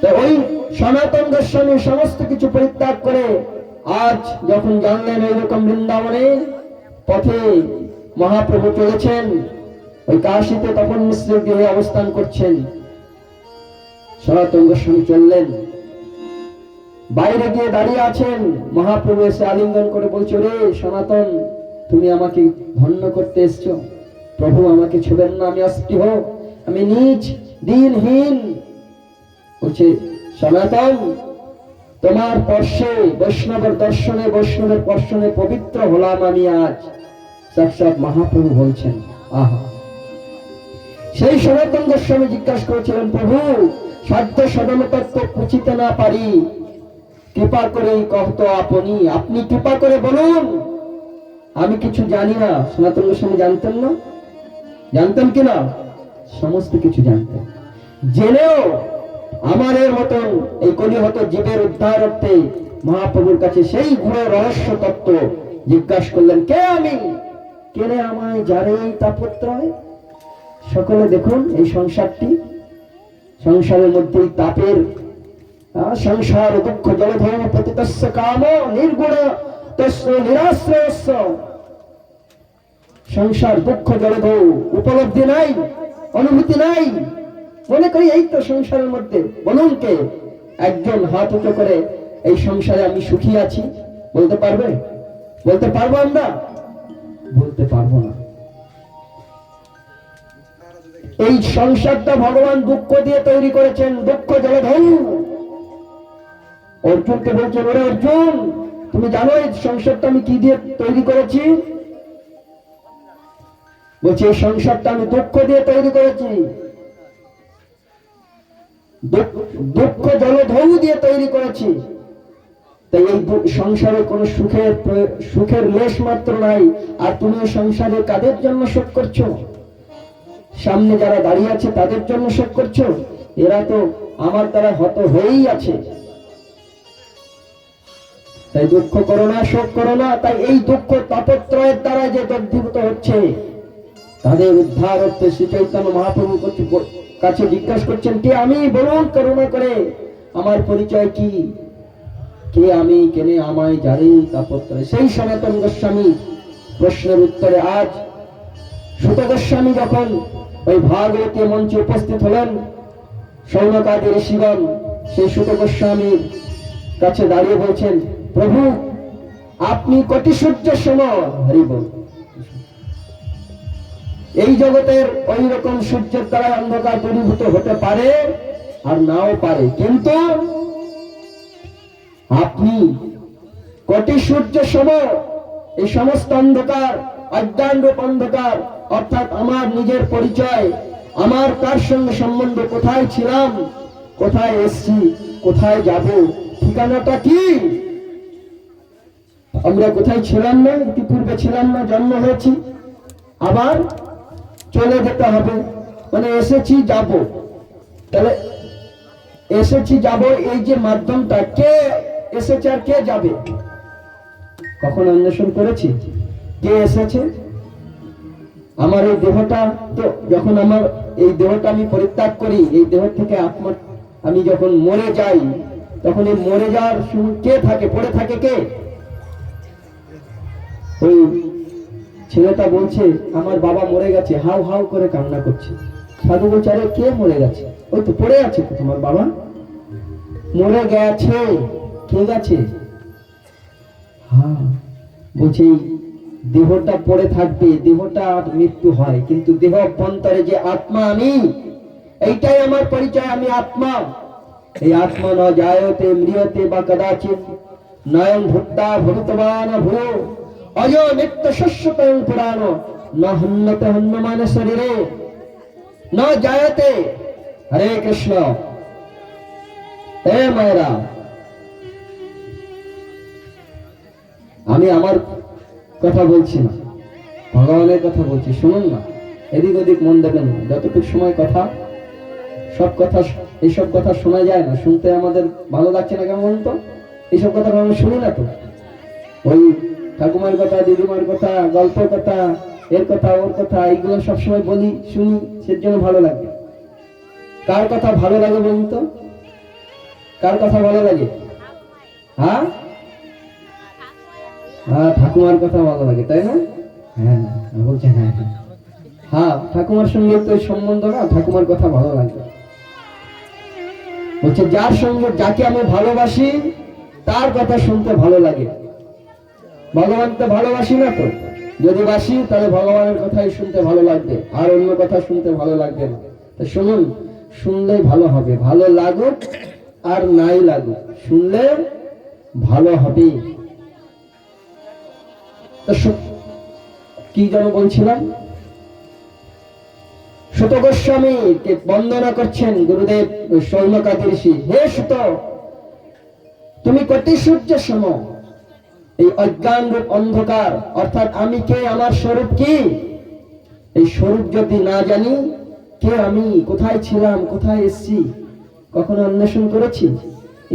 তো ওই সনাতন গোস্বামী সমস্ত কিছু পরিত্যাগ করে আজ যখন জানলেন এইরকম বৃন্দাবনে পথে মহাপ্রভু চলেছেন, ওই কাশীতে তপন মিশ্রের গৃহে অবস্থান করছেন, সনাতন গোস্বামী চললেন, বাইরে গিয়ে দাঁড়িয়ে আছেন। মহাপ্রভু এসে আলিঙ্গন করে বলছে, রে সনাতন, তুমি আমাকে ধন্য করতে এসছো, প্রভু আমাকে ছুবেন না, আমি অস্পৃহ, আমি নীচ দিনহীন। বলছে, সনাতন, তোমার স্পর্শে বৈষ্ণবের দর্শনে, বৈষ্ণবের স্পর্শনে পবিত্র হলাম আমি আজ। সাক্ষাৎ মহাপ্রভু বলছেন। আহা, সেই সনাতন গোস্বামী জিজ্ঞাসা করেছিলেন, প্রভু সাধ্য সদম তত্ত্ব পুছিতে না পারি, কৃপা করে কহত আপনি, আপনি কৃপা করে বলুন, আমি কিছু জানি না। সনাতন গোস্বামী জানতেন না? জানতেন কিনা? সমস্ত কিছু জানতেন। জেনেও আমার এর মতন এই কলিহত জীবের উদ্ধারার্থে মহাপ্রভুর কাছে সেই গুণ রহস্য তত্ত্ব জিজ্ঞাসা করলেন, কে আমি, কেনে আমায় যারে এই তাপত্রয়। সকলে দেখুন এই সংসারটি, সংসারের মধ্যে তাপের সংসার দুঃখ জলধর্ম পতিতস্য কাম নির্গুণ তস্য নিরাশ্রয়স্য। সংসার দুঃখ জলধৌ, উপলব্ধি নাই, অনুভূতি নাই, মনে করি এই তো সংসারের মধ্যে। বলুন কে একজন হাত উঁচু করে এই সংসারে আমি সুখী আছি বলতে পারবে? বলতে পারবো আমরা? বলতে পারবো না। এই সংসারটা ভগবান দুঃখ দিয়ে তৈরি করেছেন, দুঃখ জলধৌ। অর্জুনকে বলছেন, ওরে অর্জুন, তুমি জানো এই সংসারটা আমি কি দিয়ে তৈরি করেছি? বলছে, এই সংসারটা আমি দুঃখ দিয়ে তৈরি করেছি, দুঃখ জলধৌ দিয়ে তৈরি করেছি। তাই এই সংসারে কোন সুখের লেশ মাত্র নাই। আর তুমি সংসারে কাদের জন্য শোক করছো? সামনে যারা দাঁড়িয়ে আছে তাদের জন্য শোক করছো? এরা তো আমার দ্বারা হত হয়েই আছে। তাই দুঃখ করো না, শোক করো না। তাই এই দুঃখ তাপত্রয়ের দ্বারা যে দগ্ধীভূত হচ্ছে, তাদের উদ্ধার হচ্ছে শ্রী চৈতন্য মহাপ্রভু কাছে জিজ্ঞাসা করছেন, কে আমি, বলুন করুণা করে আমার পরিচয় কি, কে আমি, কেনে আমায় যারে তাপত্রয়। সেই সনাতন গোস্বামী প্রশ্নের উত্তরে আজ সুত গোস্বামী যখন ওই ভাগবতী মঞ্চে উপস্থিত হলেন, সৌনকাদি ঋষিগণ সেই সুত গোস্বামীর কাছে দাঁড়িয়ে বলছেন, প্রভু আপনি কোটি সূর্যের সম। হরি বল। এই জগতের ওই রকম সূর্যের দ্বারা অন্ধকার দূরীভূত হতে পারে আর নাও পারে, কিন্তু আপনি কোটি সূর্য সম। এই সমস্ত অন্ধকার, অজ্ঞান রূপ অন্ধকার, অর্থাৎ আমার নিজের পরিচয়, আমার কার সঙ্গে সম্বন্ধ, কোথায় ছিলাম, কোথায় এসছি, কোথায় যাব, ঠিকানাটা কি? আমরা কোথায় ছিলাম না, ইতিপূর্বে ছিলাম না, জন্ম হয়েছি, আবার চলে যেতে হবে, মানে এসেছি যাব। তাহলে এসেছি যাব, এই যে মাধ্যমটা, কে এসেছে আর কে যাবে? কখন অন্বেষণ করেছি কে এসেছে? আমার এই দেহটা, তো যখন আমার এই দেহটা আমি পরিত্যাগ করি, এই দেহ থেকে আত্মা, আমি যখন মরে যাই, তখন এই মরে যাওয়ার সময় কে থাকে, পড়ে থাকে কে? ওই ছেলেটা বলছে আমার বাবা মরে গেছে, হাউ হাউ করে কান্না করছে। সাধু বলছে আরে কে মরে গেছে? ওই তো পড়ে আছে তো, তোমার বাবা মরে গেছে। কে গেছে? হ্যাঁ, বলছি দেহটা পড়ে থাকবে, দেহটা মৃত্যু হয়, কিন্তু দেহ অভ্যন্তরে যে আত্মা আমি, এইটাই আমার পরিচয়, আমি আত্মা। এই আত্মা ন জায়তে ম্রিয়তে বা কদাচিৎ, নয়ন ভূতা ভূতবান ভূ, অজ নিত্য শস্যতং পুরাণ, ন হন্যতে হন্যমান শরীরে, ন জায়তে। হরে কৃষ্ণ। হে মায়েরা, আমি আমার কথা বলছি না, ভগবানের কথা বলছি, শুনুন না, এদিক ওদিক মন দেবেন না। যতটুকু সময় কথা, সব কথা, এইসব কথা শোনা যায় না, শুনতে আমাদের ভালো লাগছে না, কেমন বলুন তো? এইসব কথা আমরা শুনি না তো, ওই ঠাকুমার কথা, দিদিমার কথা, গল্প কথা, এর কথা, ওর কথা, এইগুলো সবসময় বলি, শুনি, সের জন্য ভালো লাগে। কার কথা ভালো লাগে বলুন তো? কার কথা ভালো লাগে? হ্যাঁ হ্যাঁ, ঠাকুমার কথা ভালো লাগে, তাই না? হ্যাঁ বলছে, হ্যাঁ হ্যাঁ হ্যাঁ, ঠাকুমার সঙ্গে তো সম্বন্ধ না, ঠাকুমার কথা ভালো লাগে। বলছে যার সঙ্গে, যাকে আমি ভালোবাসি, তার কথা শুনতে ভালো লাগে। ভগবান তো ভালোবাসি না তো, যদি বাসি তাহলে ভগবানের কথাই শুনতে ভালো লাগবে, আর অন্য কথা শুনতে ভালো লাগবে না। তো শুনুন, শুনলেই ভালো হবে, ভালো লাগুক আর নাই লাগুক, শুনলে ভালো হবে। কি যেন বলছিলাম? সুত গোস্বামীকে বন্দনা করছেন গুরুদেব শৌনকাদি ঋষি। হে সুত, তুমি কতি সূর্য সম, এই অজ্ঞান রূপ অন্ধকার, অর্থাৎ আমি কে, আমার স্বরূপ কি, এই স্বরূপ যদি না জানি, কে আমি, কোথায় ছিলাম, কোথায় এসেছি, কখনো অন্বেষণ করেছি?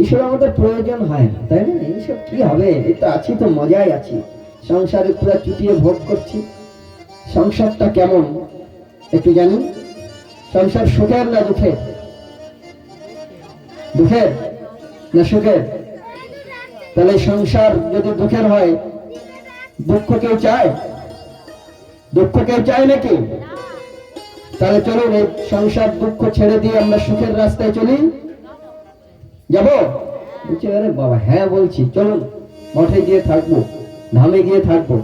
এইসব আমাদের প্রয়োজন হয় না, তাই না? এইসব কি হবে, এই তো আছি, তো মজাই আছি, সংসারে পুরো চুটিয়ে ভোগ করছি। সংসারটা কেমন একটু জানি? সংসার সুখের না দুঃখের? দুঃখের না সুখের? তাহলে সংসার যদি দুঃখের হয়, দুঃখ কেউ চায়? দুঃখ কেউ চায় নাকি? তাহলে চলুন এই সংসার দুঃখ ছেড়ে দিয়ে আমরা সুখের রাস্তায় চলি, যাব? বলছি আরে বাবা হ্যাঁ বলছি, চলুন মঠে গিয়ে থাকবো, ধামে গিয়ে থাকবো।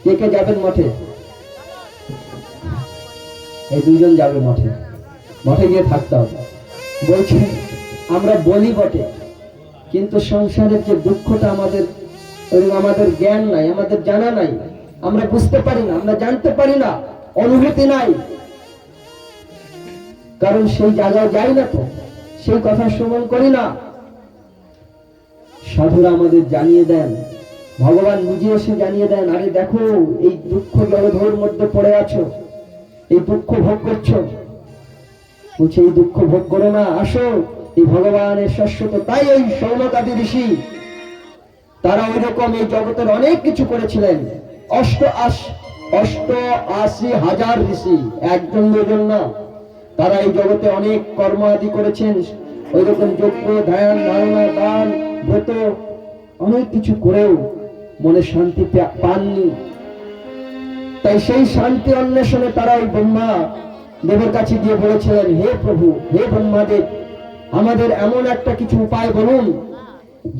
কে কে যাবেন মঠে? এই দুজন যাবে মঠে, মঠে গিয়ে থাকতে হবে। বলছে আমরা বলি বটে, কিন্তু সংসারের যে দুঃখটা আমাদের, আমাদের জ্ঞান নাই, আমাদের জানা নাই, আমরা বুঝতে পারি না, আমরা জানতে পারি না, অনুভূতি নাই, কারণ সেই জায়গায় যাই না তো, সেই কথা শ্রবণ করি না। সাধুরা আমাদের জানিয়ে দেন, ভগবান নিজে এসে জানিয়ে দেন, আরে দেখো এই দুঃখ জলধর মধ্যে পড়ে আছো, এই দুঃখ ভোগ করছো। বলছে এই দুঃখ ভোগ করো না, আসো এই ভগবানের শাশ্বত। তাই এই শৌনকাদি ঋষি, তারা ওই রকম এই জগতের অনেক কিছু করেছিলেন। 88,000 ঋষি, একজন দুজন না, তারা এই জগতে অনেক কর্ম আদি করেছেন। ওই রকম যজ্ঞ, ধ্যান, ধারণা, দান, ব্রত, অনেক কিছু করেও মনে শান্তি পাননি। তাই সেই শান্তি অন্বেষণে তারা ওই ব্রহ্মা দেবের কাছে গিয়ে বলেছিলেন, হে প্রভু, হে ব্রহ্মাদেব, আমাদের এমন একটা কিছু উপায় বলুন,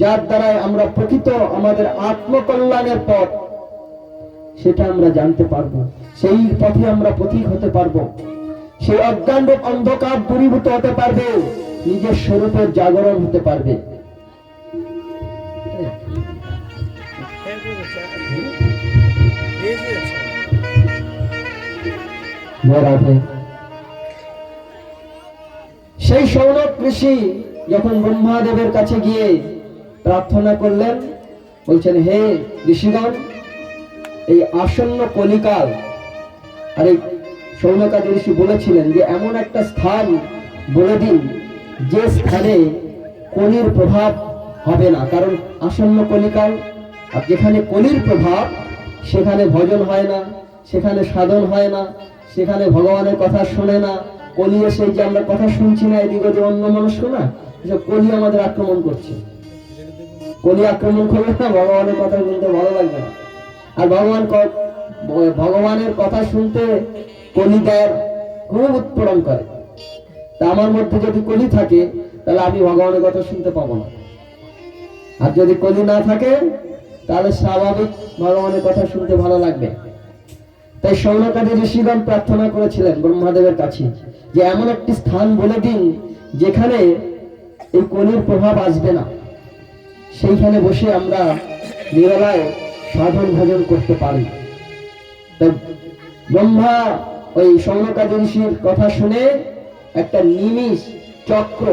যার দ্বারাই আমরা প্রকৃত আমাদের আত্মকল্যাণের পথ, সেটা আমরা জানতে পারবো, সেই পথে আমরা পথিক হতে পারবো, সেই অজ্ঞান রূপ অন্ধকার দূরীভূত হতে পারবে, নিজের স্বরূপের জাগরণ হতে পারবে। সেই শৌনক ঋষি যখন ব্রহ্মাদেবের কাছে গিয়ে প্রার্থনা করলেন, বলছেন হে ঋষিগণ, এই আসন্ন কলিকাল, আর এই শৌনকাদি ঋষি বলেছিলেন যে এমন একটা স্থান বলে দিন যে স্থানে কলির প্রভাব হবে না, কারণ আসন্ন কলিকাল, আর যেখানে কলির প্রভাব সেখানে ভজন হয় না, সেখানে সাধন হয় না, সেখানে ভগবানের কথা শোনে না। কলি এসে যে আমরা কথা শুনছি না, এদিকে যে অন্য মনস্ক না, এসব কলি আমাদের আক্রমণ করছে। কলি আক্রমণ করলে না ভগবানের কথা শুনতে ভালো লাগবে না। আর ভগবানের কথা শুনতে কলি দেয় খুব উৎপীড়ন করে। তা আমার মধ্যে যদি কলি থাকে তাহলে আমি ভগবানের কথা শুনতে পাবো না, আর যদি কলি না থাকে তাহলে স্বাভাবিক ভগবানের কথা শুনতে ভালো লাগবে। তাই শৌনকাদি ঋষিগণ প্রার্থনা করেছিলেন ব্রহ্মাদেবের কাছে যে এমন একটি স্থান বলে দিন যেখানে এই কলির প্রভাব আসবে না, সেইখানে বসে আমরা নিরলায় সাধন ভজন করতে পারি। তাই ব্রহ্মা ওই শৌনকাদি ঋষির কথা শুনে একটা নিমিষ চক্র,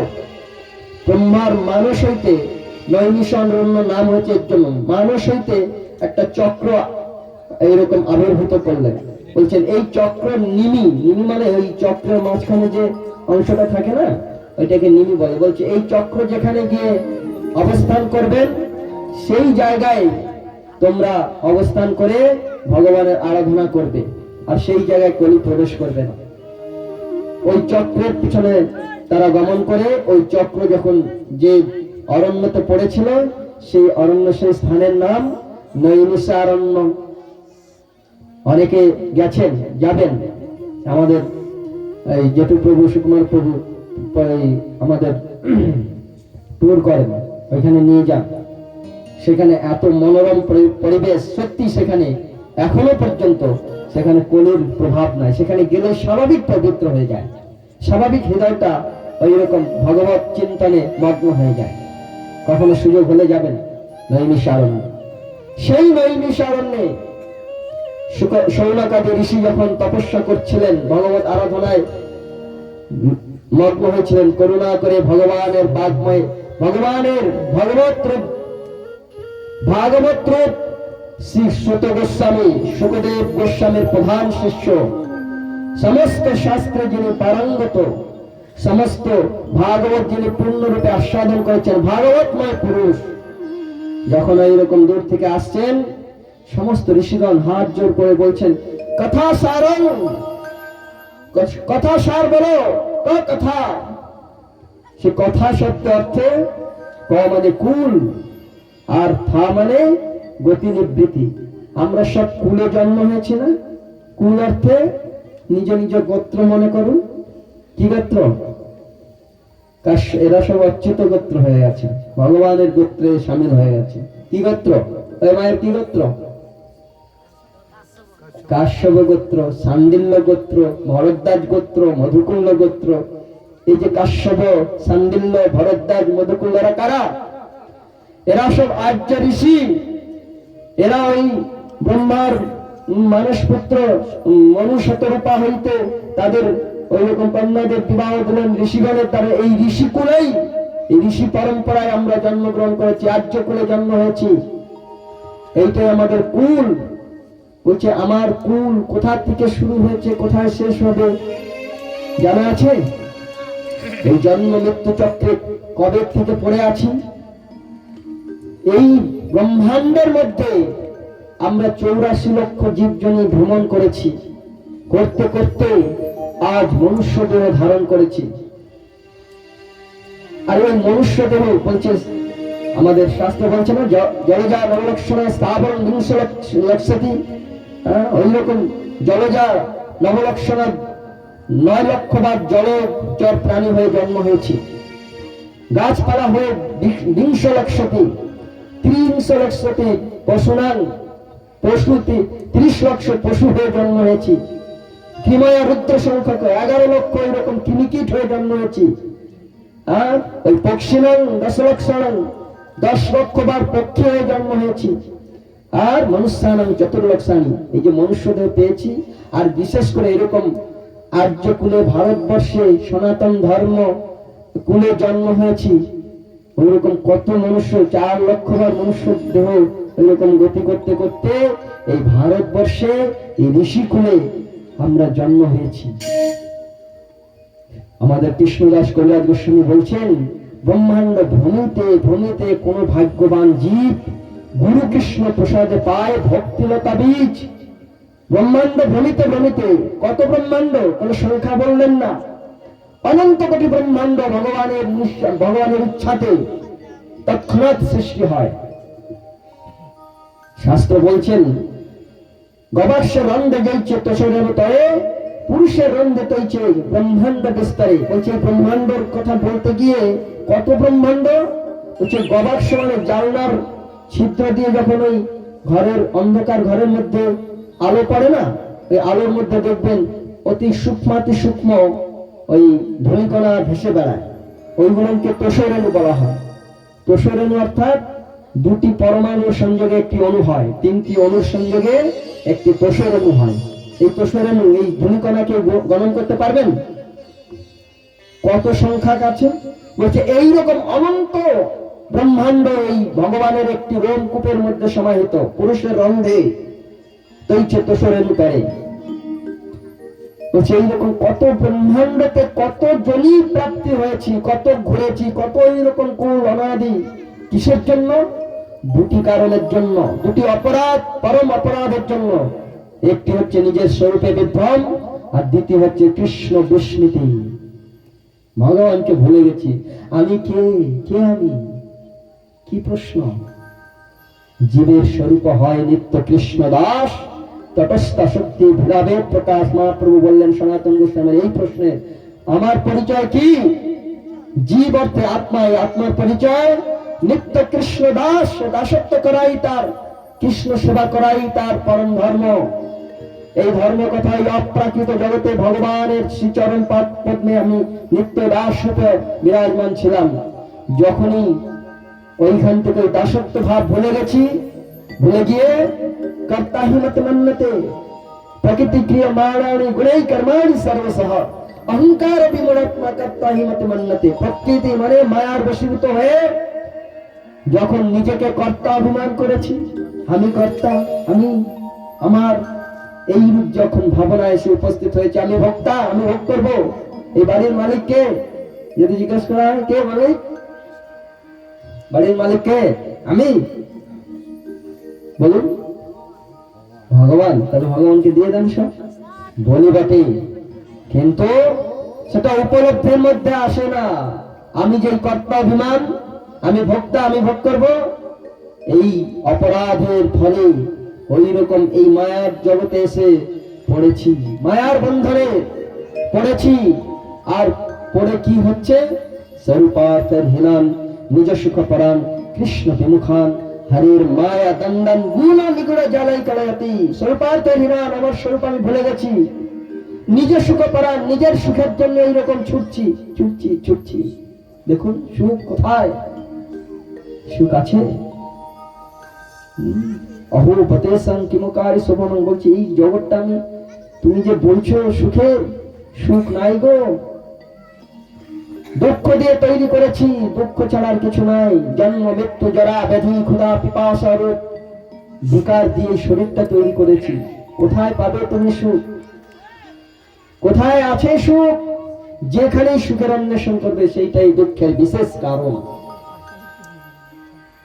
ব্রহ্মার মানস হইতে, নৈমিষণ নাম হয়েছে এর জন্য, মানস হইতে একটা চক্র এইরকম আবির্ভূত করলেন। বলছেন এই চক্র নিমি, নিমি মানে ওই চক্রের মাঝখানে যে অংশটা থাকে না, ওইটাকে নিমি বলে। বলছে এই চক্র যেখানে গিয়ে অবস্থান করবেন সেই জায়গায় তোমরা অবস্থান করে ভগবানের আরাধনা করবে, আর সেই জায়গায় কলি প্রবেশ করবে না। ওই চক্রের পিছনে তারা গমন করে ওই চক্র যখন যে অরণ্যতে পড়েছিল সেই অরণ্য, সেই স্থানের নাম নৈমিষারণ্য। অনেকে গেছেন, যাবেন, আমাদের এই জেঠু প্রভু, সুকুমার প্রভু আমাদের ট্যুর করেন, ওইখানে নিয়ে যান। সেখানে এত মনোরম পরিবেশ, সত্যি সেখানে এখনো পর্যন্ত সেখানে কলির প্রভাব নাই। সেখানে গেলে স্বাভাবিক পবিত্র হয়ে যায়, স্বাভাবিক হৃদয়টা ওই রকম ভগবত চিন্তনে মগ্ন হয়ে যায়। কখনো সুযোগ হলে যাবেন নৈমিষারণ্য। সেই নৈমিষারণ্যে শৌনকাদি ঋষি যখন তপস্যা করছিলেন, ভগবত আরাধনায় মগ্ন হয়েছিলেন, করুণা করে ভগবানের বাগ্ময়, ভগবানের ভাগবত রূপ শ্রী সুত গোস্বামী, সুখদেব গোস্বামীর প্রধান শিষ্য, সমস্ত শাস্ত্রে যিনি পারঙ্গত, সমস্ত ভাগবত যিনি পূর্ণরূপে আস্বাদন করেছেন, ভাগবতময় পুরুষ, যখন এইরকম দূর থেকে আসছেন, সমস্ত ঋষিগণ হাত জোর করে বলছেন কথা সারং, কথা সার বলো, কথা। সে কথা শব্দ অর্থে ক মানে কুল, আর থা মানে গতি নিবৃত্তি। আমরা সব কুলে জন্ম হয়েছি না? কুল অর্থে নিজ নিজ গোত্র মনে করুন। কি গোত্র? এরা সব অচ্যুত গোত্র হয়ে গেছে, ভগবানের গোত্রে সামিল হয়ে গেছে। কি গোত্র? ওই মায়ের কি গোত্র? কাশ্যপ গোত্র, সান্ডিল্য গোত্র, ভরদ্বাজ গোত্র, মধুকুল্ল গোত্র। এই যে কাশ্যপ, সান্ডিল্য, ভরদ্বাজ, মধুকুল্ল, এরা কারা? এরা সব আর্য ঋষি। এরা ওই ব্রহ্মার মানস পুত্র মনু শতরূপা হইতে তাদের ওই রকম কন্যাদের বিবাহ দিলেন ঋষিগণের দ্বারা। এই ঋষি কুলেই, এই ঋষি পরম্পরায় আমরা জন্মগ্রহণ করেছি, আর্য কুলে জন্ম হয়েছি। এইটাই আমাদের কুল। বলছে আমার কুল কোথা থেকে শুরু হয়েছে, কোথায় শেষ হবে জানা আছে? এই জন্ম মৃত্যু চক্রে কবে থেকে পড়ে আছি। এই ব্রহ্মাণ্ডের মধ্যে আমরা 84 লক্ষ জীবজনী ভ্রমণ করেছি, করতে করতে আজ মনুষ্য দেহ ধারণ করেছি। আর ওই মনুষ্য দেহ বলছে, আমাদের শাস্ত্র বলছে না, জলজা নবলক্ষণ স্থাবরণ বিংশ লক্ষতি, ওই রকম জলজা নবলক্ষণ 9 লক্ষ বার জলচর প্রাণী হয়ে জন্ম হয়েছি। গাছপালা হয়ে বিংশ লক্ষতি, 30 লক্ষতি পশুনাং, পশু 30 লক্ষ পশু হয়ে জন্ম হয়েছি। কিময়া রুদ্র সংখ্যক 11 লক্ষ এরকম কিমিকিট হয়ে জন্ম হয়েছি। আর ওই পক্ষিনাং 10 লক্ষাং, 10 লক্ষ বার পক্ষী হয়ে জন্ম হয়েছি। আর মনুষ্যানাং চতুর্লক্ষানি, এই যে মনুষ্য দেহ পেয়েছি। আর বিশেষ করে এরকম আর্য কুলে, ভারতবর্ষে সনাতন ধর্ম কুলে জন্ম হয়েছি। ওইরকম কত মনুষ্য, 4 লক্ষ বার মনুষ্য দেহ এরকম গতি করতে করতে এই ভারতবর্ষে এই ঋষিকুলে আমরা জন্ম হয়েছি। আমাদের কৃষ্ণদাস কবিরাজ গোস্বামী বলছেন, ব্রহ্মাণ্ড ভূমিতে ভূমিতে কোন ভাগ্যবান জীব গুরু কৃষ্ণ প্রসাদে পায় ভক্তিলতা বীজ। ব্রহ্মাণ্ড ভূমিতে ভূমিতে, কত ব্রহ্মাণ্ড কোন সংখ্যা বললেন না, অনন্ত কোটি ব্রহ্মাণ্ড ভগবানের ইচ্ছাতে তৎক্ষণাৎ সৃষ্টি হয়। শাস্ত্র বলছেন, গবার্ষের রন্ধে যাইছে তোষরের তরে, পুরুষের রন্ধে তৈছে ব্রহ্মাণ্ড বিস্তারে। বলছে ব্রহ্মাণ্ডের কথা বলতে গিয়ে কত ব্রহ্মাণ্ড, বলছে গবার্ষ মানে জানলার ছিদ্র দিয়ে যখন ওই ঘরের অন্ধকার ঘরের মধ্যে আলো পড়ে না, ওই আলোর মধ্যে দেখবেন অতি সূক্ষ্মাতি সূক্ষ্ম ওই ধূলিকণা ভেসে বেড়ায়, ওইগুলোকে তোষরেণু বলা হয়। তোষরেণু অর্থাৎ দুটি পরমাণুর সংযোগে একটি অণু হয়, 3টি অণুর সংযোগে একটি তোষরেণু হয়। এই তোষরেণু এই ধূলিকণাকে গণন করতে পারবেন কত সংখ্যা আছে? বলছে এইরকম অনন্ত ব্রহ্মাণ্ড এই ভগবানের একটি রোমকূপের মধ্যে সমাহিত, পুরুষের রন্ধে তৈছে তোষরেণু তারে। বলছে এইরকম কত ব্রহ্মাণ্ডতে কত জনই প্রাপ্তি হয়েছি, কত ঘুরেছি, কত এইরকম কুল অনাদি। কিসের জন্য? দুটি কারণের জন্য, দুটি অপরাধ, পরম অপরাধের জন্য। একটি হচ্ছে নিজের স্বরূপে বিভ্রম, আর দ্বিতীয় হচ্ছে কৃষ্ণ বিস্মৃতি। ভগবানকে ভুলে গেছি। আমি কে? কে আমি? কি প্রশ্ন? জীবের স্বরূপ হয় নিত্য কৃষ্ণ দাস, তটস্থ শক্তি ভেদাভেদ প্রকাশ। মহাপ্রভু বললেন সনাতন গোস্বামীর এই প্রশ্নে, আমার পরিচয় কি? জীব অর্থে আত্মা, এই আত্মার পরিচয় নিত্য কৃষ্ণ দাস, দাসত্ব করাই তার, কৃষ্ণ সেবা করাই তার পরম ধর্ম। এই ধর্ম কথাই অপ্রাকৃত জগতে ভগবানের শ্রীচরণ পদ্মে আমি নিত্য দাস রূপে বিরাজমান ছিলাম। যখনই ওইখান থেকে দাসত্ব ভাব ভুলে গেছি, ভুলে গিয়ে কর্তাহিমত মন্নতে প্রকৃতি ক্রিয়া মারাণী গুণৈ কর্মাণি সর্বসহ অহংকার বিমূঢ়াত্মা কর্তাহিমত মন্নতে। প্রকৃতি মানে মায়ার বশীভূত হয়ে যখন নিজেকে কর্তা অভিমান করেছি, আমি কর্তা, আমি আমার, এই রূপ যখন ভাবনা এসে উপস্থিত হয়েছে, আমি ভোক্তা, আমি ভোগ করবো। এই বাড়ির মালিক কে? যদি জিজ্ঞেস করা হয় কে মালিক, বাড়ির মালিক কে? আমি। বলুন ভগবান। তাহলে ভগবানকে দিয়ে দেন সব, বলি বটে, কিন্তু সেটা উপলব্ধির মধ্যে আসে না। আমি যে কর্তা অভিমান, আমি ভোক্তা, আমি ভোগ করব, এই অপরাধের ফলে ওই রকম এই মায়ার জগতে এসে পড়েছি, মায়ার বন্ধনে পড়েছি। আর পড়ে কি হচ্ছে? স্বরূপার্থের হীনান নিজ সুখ পরাণ কৃষ্ণ বিমুখান হরির মায়া দণ্ডন গুণ নিগুড়ে জ্বালাই কালায়াতি। স্বরূপার্থের হীনান, আমার স্বরূপ আমি ভুলে গেছি। নিজ সুখ পরাণ, নিজের সুখের জন্য এইরকম ছুটছি ছুটছি ছুটছি। দেখুন সুখ কোথায়? সুখ আছে? অহোপতেশং কিমকারী শোভনং। বলছি এই জগৎটা আমি, তুমি যে বলছো সুখের, সুখ নাই গো। দুঃখ দিয়ে তৈরি করেছি, দুঃখ ছাড়ার কিছু নাই। জন্ম মৃত্যু জরা ব্যাধি ক্ষুধা পিপাসা রোগ বিকার দিয়ে শরীরটা তৈরি করেছি। কোথায় পাবে তুমি সুখ? কোথায় আছে সুখ? যেখানে সুখের অন্বেষণ করবে সেইটাই দুঃখের বিশেষ কারণ।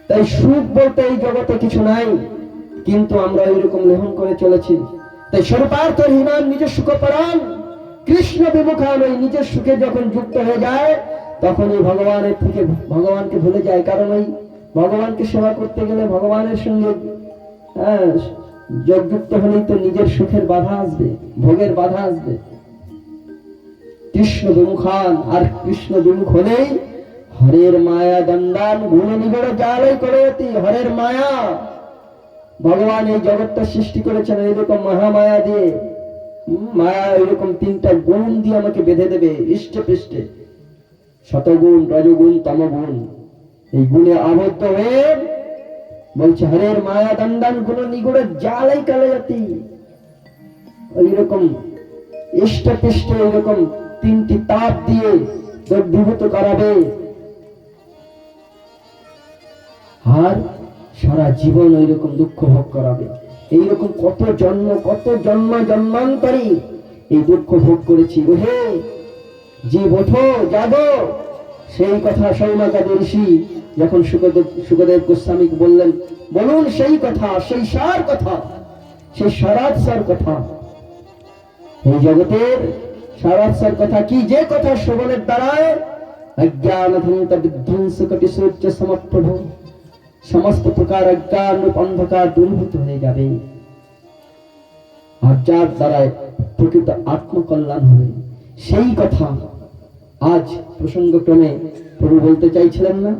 তাই সুখ বলতে এই জগতে কিছু নাই, কিন্তু আমরা এইরকম লেহন করে চলেছি। তাই স্বরূপার্থ হীনান নিজ সুখ পরাণ কৃষ্ণ বিমুখান। ওই নিজের সুখে যখন যুক্ত হয়ে যায়, তখন এই ভগবানের থেকে ভগবানকে ভুলে যায়। কারণ ওই ভগবানকে সেবা করতে গেলে ভগবানের সঙ্গে যোগযুক্ত হলেই তো নিজের সুখের বাধা আসবে, ভোগের বাধা আসবে। কৃষ্ণ বিমুখান, আর কৃষ্ণ বিমুখ হলেই হরের মায়া দণ্ডান গুণ নিগড় জালাই করে। হরের মায়া, ভগবান এই জগৎটা সৃষ্টি করেছেন এইরকম মহামায়া দিয়ে। মায়া এরকম 3টা গুণ দিয়ে আমাকে বেঁধে দেবে ইষ্টে পৃষ্ঠে, শতগুণ, রজগুণ, তমগুণ। এই গুণে আবদ্ধ হয়ে বলছে হরের মায়া দণ্ডান গুণ নিগড়ে জালাই কালায়াতি। এইরকম ইষ্টে পৃষ্ঠে এইরকম 3টি তাপ দিয়ে বিভূত করাবে। আর সারা জীবন ওই রকম দুঃখ ভোগ করাবে। এইরকম কত জন্ম জন্মান্তরে এই দুঃখ ভোগ করেছি। ওহে জীব ওঠো, জাগো। সেই কথা সৌনকাদি ঋষি যখন সুখদেব গোস্বামীকে বললেন, বলুন সেই কথা, সেই সার কথা, সেই সারাৎসার কথা। এই জগতের সারাৎসার কথা কি? যে কথা শ্রবণের দ্বারায় অজ্ঞানধন্ত বিধ্বংস কোটি সূর্য সমপ্রভ, সমস্ত প্রকার অজ্ঞান রূপ অন্ধকার দূরীভূত হয়ে যাবে, আর যার দ্বারায় প্রকৃত আত্মকল্যাণ হবে। সেই কথা আজ প্রসঙ্গক্রমে প্রভু বলতে চাইছিলেন না?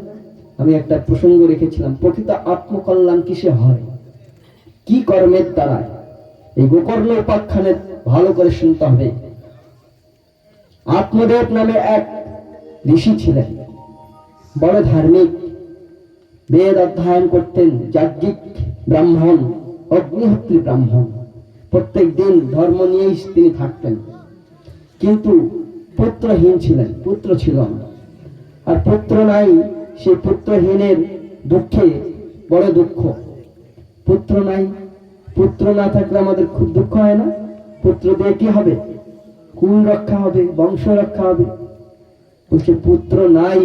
আমি একটা প্রসঙ্গ রেখেছিলাম, প্রকৃত আত্মকল্যাণ কিসে হয়, কি কর্মের দ্বারা। এই গোকর্ণ উপাখ্যানে ভালো করে শুনতে হবে। আত্মদেব নামে এক ঋষি ছিলেন, বড় ধার্মিক, বেদ অধ্যয়ন করতেন, যাজ্ঞিক ব্রাহ্মণ, অগ্নিহোত্রী ব্রাহ্মণ। প্রত্যেক দিন ধর্ম নিয়েই তিনি থাকতেন, কিন্তু পুত্রহীন ছিলেন, পুত্র ছিল না। আর পুত্র নাই, সেই পুত্রহীনের দুঃখে বড় দুঃখ। পুত্র নাই, পুত্র না থাকলে আমাদের খুব দুঃখ হয় না? পুত্র দিয়ে কি হবে? কুল রক্ষা হবে, বংশ রক্ষা হবে। বলছে পুত্র নাই,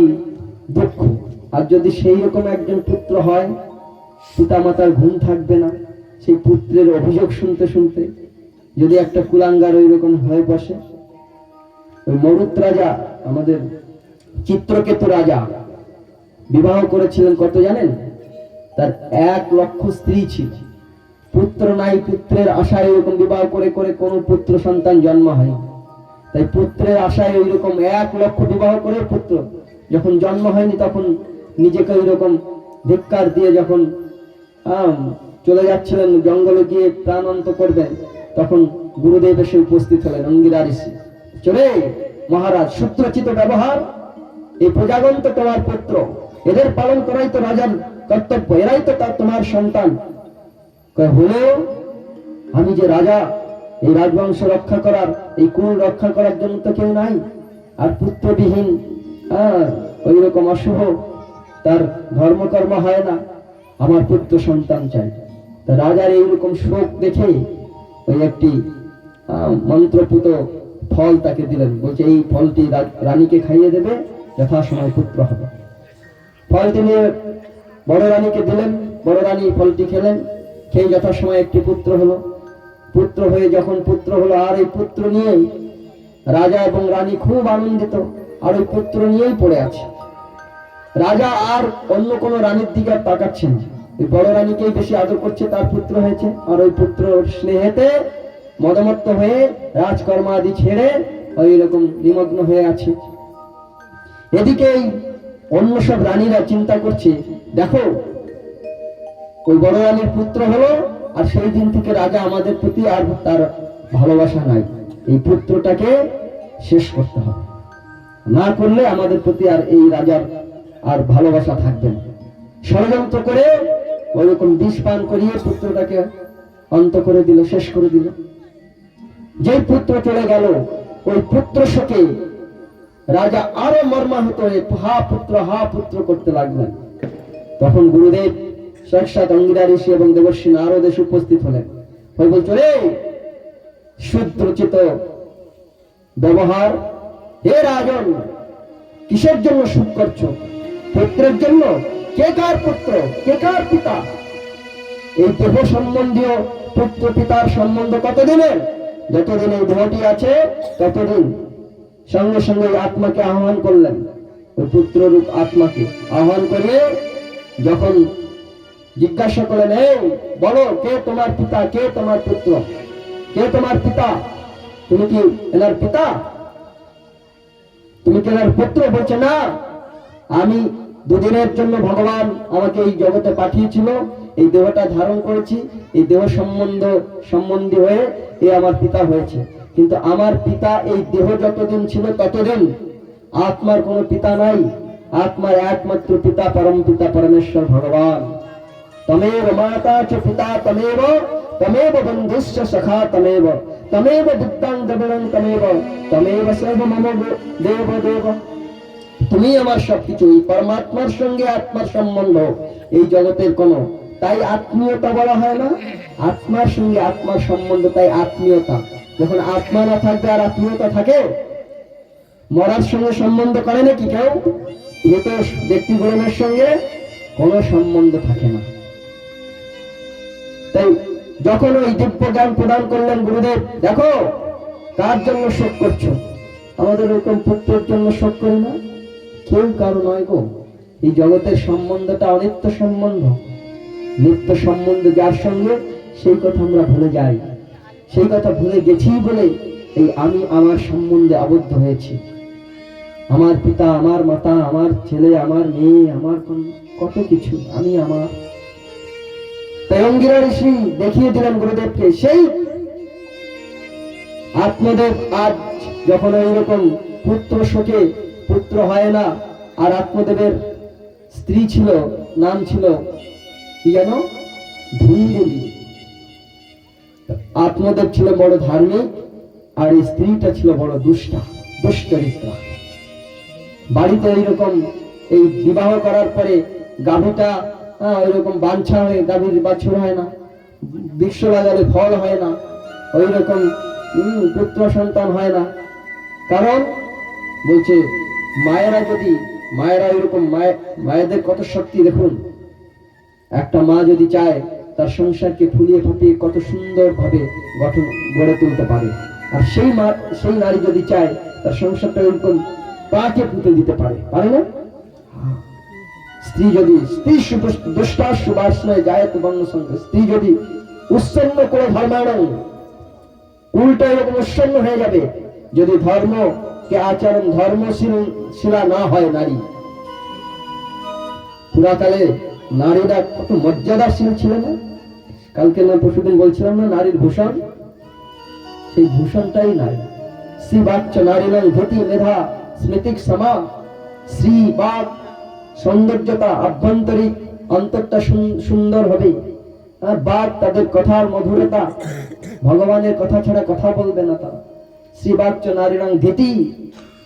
দুঃখ। আর যদি সেই রকম একজন পুত্র হয়, পিতা মাতার ঘুম থাকবে না সেই পুত্রের অভিযোগ শুনতে শুনতে। যদি একটা কুলাঙ্গার ওই রকম হয়ে বসে, ওই মরুত রাজা, আমাদের চিত্রকেতু রাজা বিবাহ করেছিলেন কত জানেন? তার 1 লক্ষ স্ত্রী ছিল। পুত্র নাই, পুত্রের আশায় এরকম বিবাহ করে করে কোনো পুত্র সন্তান জন্ম হয়। তাই পুত্রের আশায় ওইরকম 1 লক্ষ বিবাহ করে পুত্র যখন জন্ম হয়নি, তখন নিজেকে ওইরকম ধিক্কার দিয়ে যখন চলে যাচ্ছিলেন জঙ্গলে গিয়ে প্রাণান্ত করবেন, তখন গুরুদেব এসে উপস্থিত হলেন। অঙ্গিরা ঋষি, চলে মহারাজ, সূত্রচিত ব্যবহার, এই প্রজাগন্ত তোমার পুত্র, এদের পালন করাই তো রাজার কর্তব্য, এরাই তো তোমার সন্তান। হলেও আমি যে রাজা, এই রাজবংশ রক্ষা করার, এই কুল রক্ষা করার জন্য তো কেউ নাই। আর পুত্রবিহীন ওই রকম অশুভ, তার ধর্মকর্ম হয় না, আমার পুত্র সন্তান চাই। তা রাজার এইরকম শোক দেখে ওই একটি মন্ত্রপুত ফল তাকে দিলেন। বলছে এই ফলটি রানীকে খাইয়ে দেবে, যথাসময় পুত্র হবে। ফলটি নিয়ে বড় রানীকে দিলেন, বড় রানী ফলটি খেলেন, খেয়ে যথাসময় একটি পুত্র হলো। পুত্র হয়ে যখন পুত্র হলো, আর এই পুত্র নিয়েই রাজা এবং রানী খুব আনন্দিত, আর ওই পুত্র নিয়েই পড়ে আছে। রাজা আর অন্য কোনো রানীর দিকে আর তাকাচ্ছেন না, ওই বড় রানীকেই বেশি আদর করছে, তার পুত্র হয়েছে। আর ওই পুত্র স্নেহেতে মদমত্ত হয়ে রাজকর্ম আদি ছেড়ে ওই রকম নিমগ্ন হয়ে আছে। এদিকে অন্য সব রানীরা চিন্তা করছে, দেখো ওই বড় রানীর পুত্র হলো, আর সেই দিন থেকে রাজা আমাদের প্রতি আর তার ভালোবাসা নাই। এই পুত্রটাকে শেষ করতে হবে, না করলে আমাদের প্রতি আর এই রাজার আর ভালোবাসা থাকবে না। ষড়যন্ত্র করে ওই রকম বিষ পান করিয়ে পুত্রটাকে অন্ত করে দিল, শেষ করে দিল। যে পুত্র চলে গেল, ওই পুত্র শোকে রাজা আরো মর্মাহত হয়ে হা পুত্র করতে লাগলেন। তখন গুরুদেব সাক্ষাৎ অঙ্গিরা ঋষি এবং দেবর্ষী নারদ এসে উপস্থিত হলেন। ওই বলছো, রে শুদ্রচিত ব্যবহার, হে রাজন, কিসের জন্য সুখ করছো? পুত্রের জন্য? কে কার পুত্র, কে কার পিতা? এই দেহ সম্বন্ধীয় পুত্র পিতার সম্বন্ধ কতদিনের? যতদিন এই দেহটি আছে ততদিন। সঙ্গে সঙ্গে আত্মাকে আহ্বান করলেন, ওই পুত্র রূপ আত্মাকে আহ্বান করে যখন জিজ্ঞাসা করলেন, এই বলো, কে তোমার পিতা, কে তোমার পুত্র, কে তোমার পিতা? তুমি কি এনার পিতা? তুমি কি এনার পুত্র? বলছে না, আমি দুদিনের জন্য ভগবান আমাকে এই জগতে পাঠিয়েছিল, এই দেহটা ধারণ করেছি, এই দেহ সম্বন্ধী হয়ে এ আমার পিতা হয়েছে। কিন্তু আমার পিতা এই দেহ যতদিন ছিল ততদিন। আত্মার কোনো পিতা নাই, আত্মার একমাত্র পিতা পরম পিতা পরমেশ্বর ভগবান। তমেব মাতা চ পিতা তমেব, তমেব বন্ধুশ্চ সখা তমেব, তমেব বুদ্ধাং দ্রবিণং তমেব, তমেব সর্ব মম দেব দেব। তুমি আমার সবকিছু। পরমাত্মার সঙ্গে আত্মার সম্বন্ধ এই জগতের কোনো, তাই আত্মীয়তা বলা হয় না, আত্মার সঙ্গে আত্মার সম্বন্ধ, তাই আত্মীয়তা। যখন আত্মা না থাকবে আর আত্মীয়তা থাকে? মরার সঙ্গে সম্বন্ধ করে নাকি কেউ? মৃত ব্যক্তিগুলোর সঙ্গে কোনো সম্বন্ধ থাকে না। তাই যখন ওই দিব্য জ্ঞান প্রদান করলেন গুরুদেব, দেখো কার জন্য শোক করছো? আমাদের ওরকম পুত্রের জন্য শোক করি না, কেউ কারো নয় গো। এই জগতের সম্বন্ধটা অনিত্য সম্বন্ধ, নিত্য সম্বন্ধ যার সঙ্গে, সেই কথা আমরা ভুলে যাই। সেই কথা ভুলে গেছি বলে এই আমি আমার সম্বন্ধে আবদ্ধ হয়েছি। আমার পিতা, আমার মাতা, আমার ছেলে, আমার মেয়ে, আমার কত কিছু, আমি আমার। তাই অঙ্গিরা ঋষি দেখিয়ে দিলেন গুরুদেবকে সেই আত্মদেব। আজ যখন এইরকম পুত্র শোকে পুত্র হয় না, আর আত্মদেবের স্ত্রী ছিল, নাম ছিল কি যেন, ধুন্দুলি। আত্মদেব ছিল বড় ধার্মিক, আর এই স্ত্রীটা ছিল বড় দুশ্চরিত্রা। বাড়িতে এইরকম এই বিবাহ করার পরে গাভীটা ওইরকম বাঞ্ছা হয়ে, গাভীর বাছুর হয় না, বৃক্ষ লাগালে ফল হয় না, ওই রকম পুত্র সন্তান হয় না। কারণ বলছে মায়েরা এরকম, মায়েদের কত শক্তি দেখুন। একটা মা যদি চায় তার সংসারকে ফুলিয়ে ফাঁপিয়ে কত সুন্দর ভাবে গড়ে তুলতে পারে, আর সেই নারী যদি চায় তার সংসারটা এরকম পাকে পুঁতে দিতে পারে, পারে না? স্ত্রী যদি স্ত্রী যদি উচ্ছন্ন করে ধর্মায়ণ, উল্টা এরকম উচ্ছন্ন হয়ে যাবে যদি ধর্মকে আচরণ, ধর্মশীলা না হয় নারী। পুরাকালে নারীরা কত মর্যাদাশীল ছিল না? কালকে না পরশুদিন বলছিলাম না, নারীর ভূষণ, সেই ভূষণটাই নাই। শ্রী বাচ্চ নারীর ধুতি মেধা স্মৃতিক সমা। শ্রী বাক সৌন্দর্যতা, আভ্যন্তরিক অন্তরটা সুন্দর হবে। বাক তাদের কথার মধুরতা, ভগবানের কথা ছাড়া কথা বলবে না তারা। শ্রী বাচ্চ নারীর ধীতি,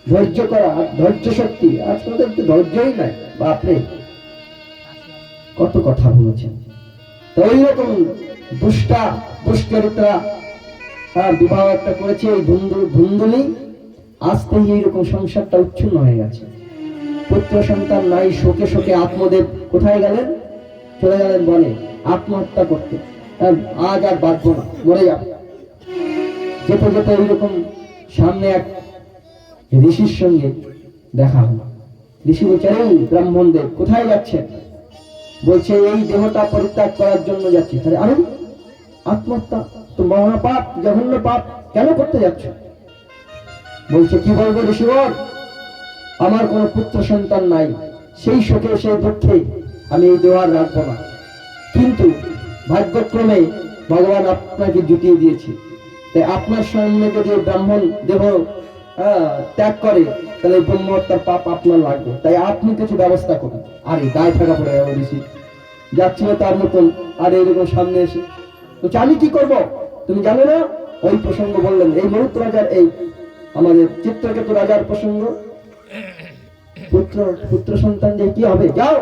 ধৈর্য করা, ধৈর্য শক্তি। আজকাল তো একটু ধৈর্যই নাই, বাপরে কত কথা বলেছেন। তো ওইরকম দুশ্চরিত্রা বিবাহ একটা করেছে এই ধুন্দুলি। আসতেই এইরকম সংসারটা উচ্ছন্ন হয়ে গেছে, পুত্র সন্তান নাই। শোকে শোকে আত্মদেব কোথায় গেলেন? চলে গেলেন বনে আত্মহত্যা করতে। আজ আর বাঁচবো না, মরে যাব। যেতে যেতে এইরকম সামনে এক ঋষির সঙ্গে দেখা হলো। ঋষি বলছে, এই ব্রাহ্মণদেব কোথায় যাচ্ছেন? বলছে এই দেহটা পরিত্যাগ করার জন্য যাচ্ছি। আরে আত্মহত্যা তো মহাপাপ, জঘন্য পাপ, কেন করতে যাচ্ছ? বলছে, কি বলবো ঋষিবর, আমার কোন পুত্র সন্তান নাই, সেই শোকে সেই দুঃখে আমি এই দেহ আর রাখবো না। কিন্তু ভাগ্যক্রমে ভগবান আপনাকে জুটিয়ে দিয়েছে, তাই আপনার সামনে যদি ব্রাহ্মণ দেহ ত্যাগ করে তাহলে ব্রহ্মহত্যার পাপ আপনার লাগবে, তাই আপনি কিছু ব্যবস্থা করুন। আরে গায়ে থাকা পড়ে গেল ঋষি, যাচ্ছিল তার মতন, আর এইরকম সামনে এসে বলছে, আমি কি করব? তুমি জানো না? ওই প্রসঙ্গ বললেন, এই মরুত রাজার, এই আমাদের চিত্রকেতু রাজার প্রসঙ্গ। পুত্র সন্তান দিয়ে কি হবে? যাও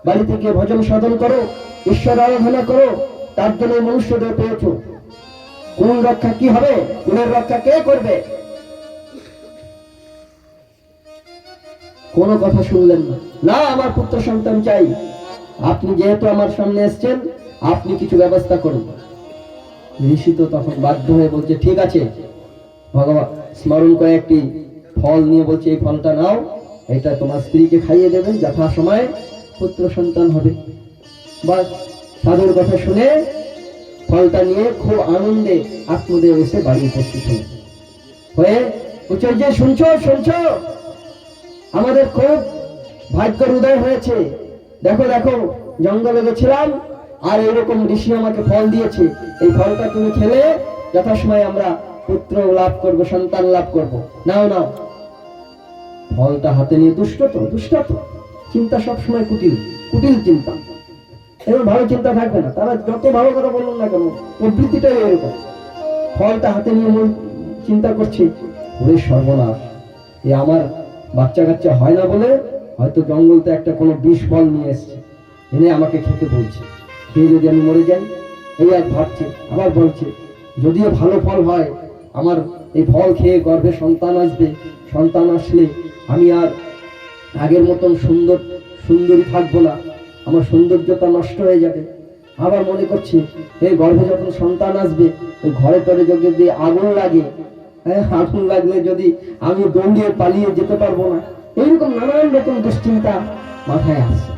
বাড়িতে গিয়ে ভজন সাধন করো, ঈশ্বর আরাধনা করো, তার জন্য মনুষ্য দেহ পেয়েছো। কুল রক্ষা কি হবে? কুলের রক্ষা কে করবে? কোনো কথা শুনলেন না। না, আমার পুত্র সন্তান চাই, আপনি যেহেতু আমার সামনে এসছেন, আপনি কিছু ব্যবস্থা করুন। ঋষি তো তখন বাধ্য হয়ে বলছে, ঠিক আছে। ভগবান স্মরণ করে একটি ফল নিয়ে বলছে, এই ফলটা নাও, এটা তোমার স্ত্রীকে খাইয়ে দেবে, যথা সময় পুত্র সন্তান হবে। বাস সাধুর কথা শুনে ফলটা নিয়ে খুব আনন্দে আত্মদেব এসে বাড়ি উপস্থিত হয়ে বলছে, যে শুনছো আমাদের খুব ভাগ্যের উদয় হয়েছে। দেখো দেখো, জঙ্গলে গেছিলাম আর এইরকম ঋষি আমাকে ফল দিয়েছে, এই ফলটা তুমি খেলে যথাসময় আমরা পুত্র লাভ করব, সন্তান লাভ করব। নাও নাও। ফলটা হাতে নিয়ে দুষ্ট তো চিন্তা সবসময় কুটিল চিন্তা, এবং ভালো চিন্তা থাকবে না। তারা যত ভালো কথা বলুন না কেন, প্রবৃত্তিটাই এরকম। ফলটা হাতে নিয়ে চিন্তা করছে, ওরে সর্বনাশ, এ আমার বাচ্চা কাচ্চা হয় না বলে হয়তো জঙ্গলতে একটা কোনো বিষ ফল নিয়ে এসছে, এনে আমাকে খেতে বলছে। খেয়ে যদি আমি মরে যাই, এই এক ভাবছে। আবার বলছে যদিও ভালো ফল হয়, আমার এই ফল খেয়ে গর্ভে সন্তান আসবে, সন্তান আসলে আমি আর আগের মতন সুন্দরী থাকবো না, আমার সৌন্দর্যতা নষ্ট হয়ে যাবে। আবার মনে করছি এই গর্ভে যখন সন্তান আসবে, ওই ঘরে টরে যদি আগুন লাগে, হ্যাঁ আগুন লাগলে যদি আমি দৌড়িয়ে পালিয়ে যেতে পারবো না। এইরকম নানান রকম দুশ্চিন্তা মাথায় আসছে।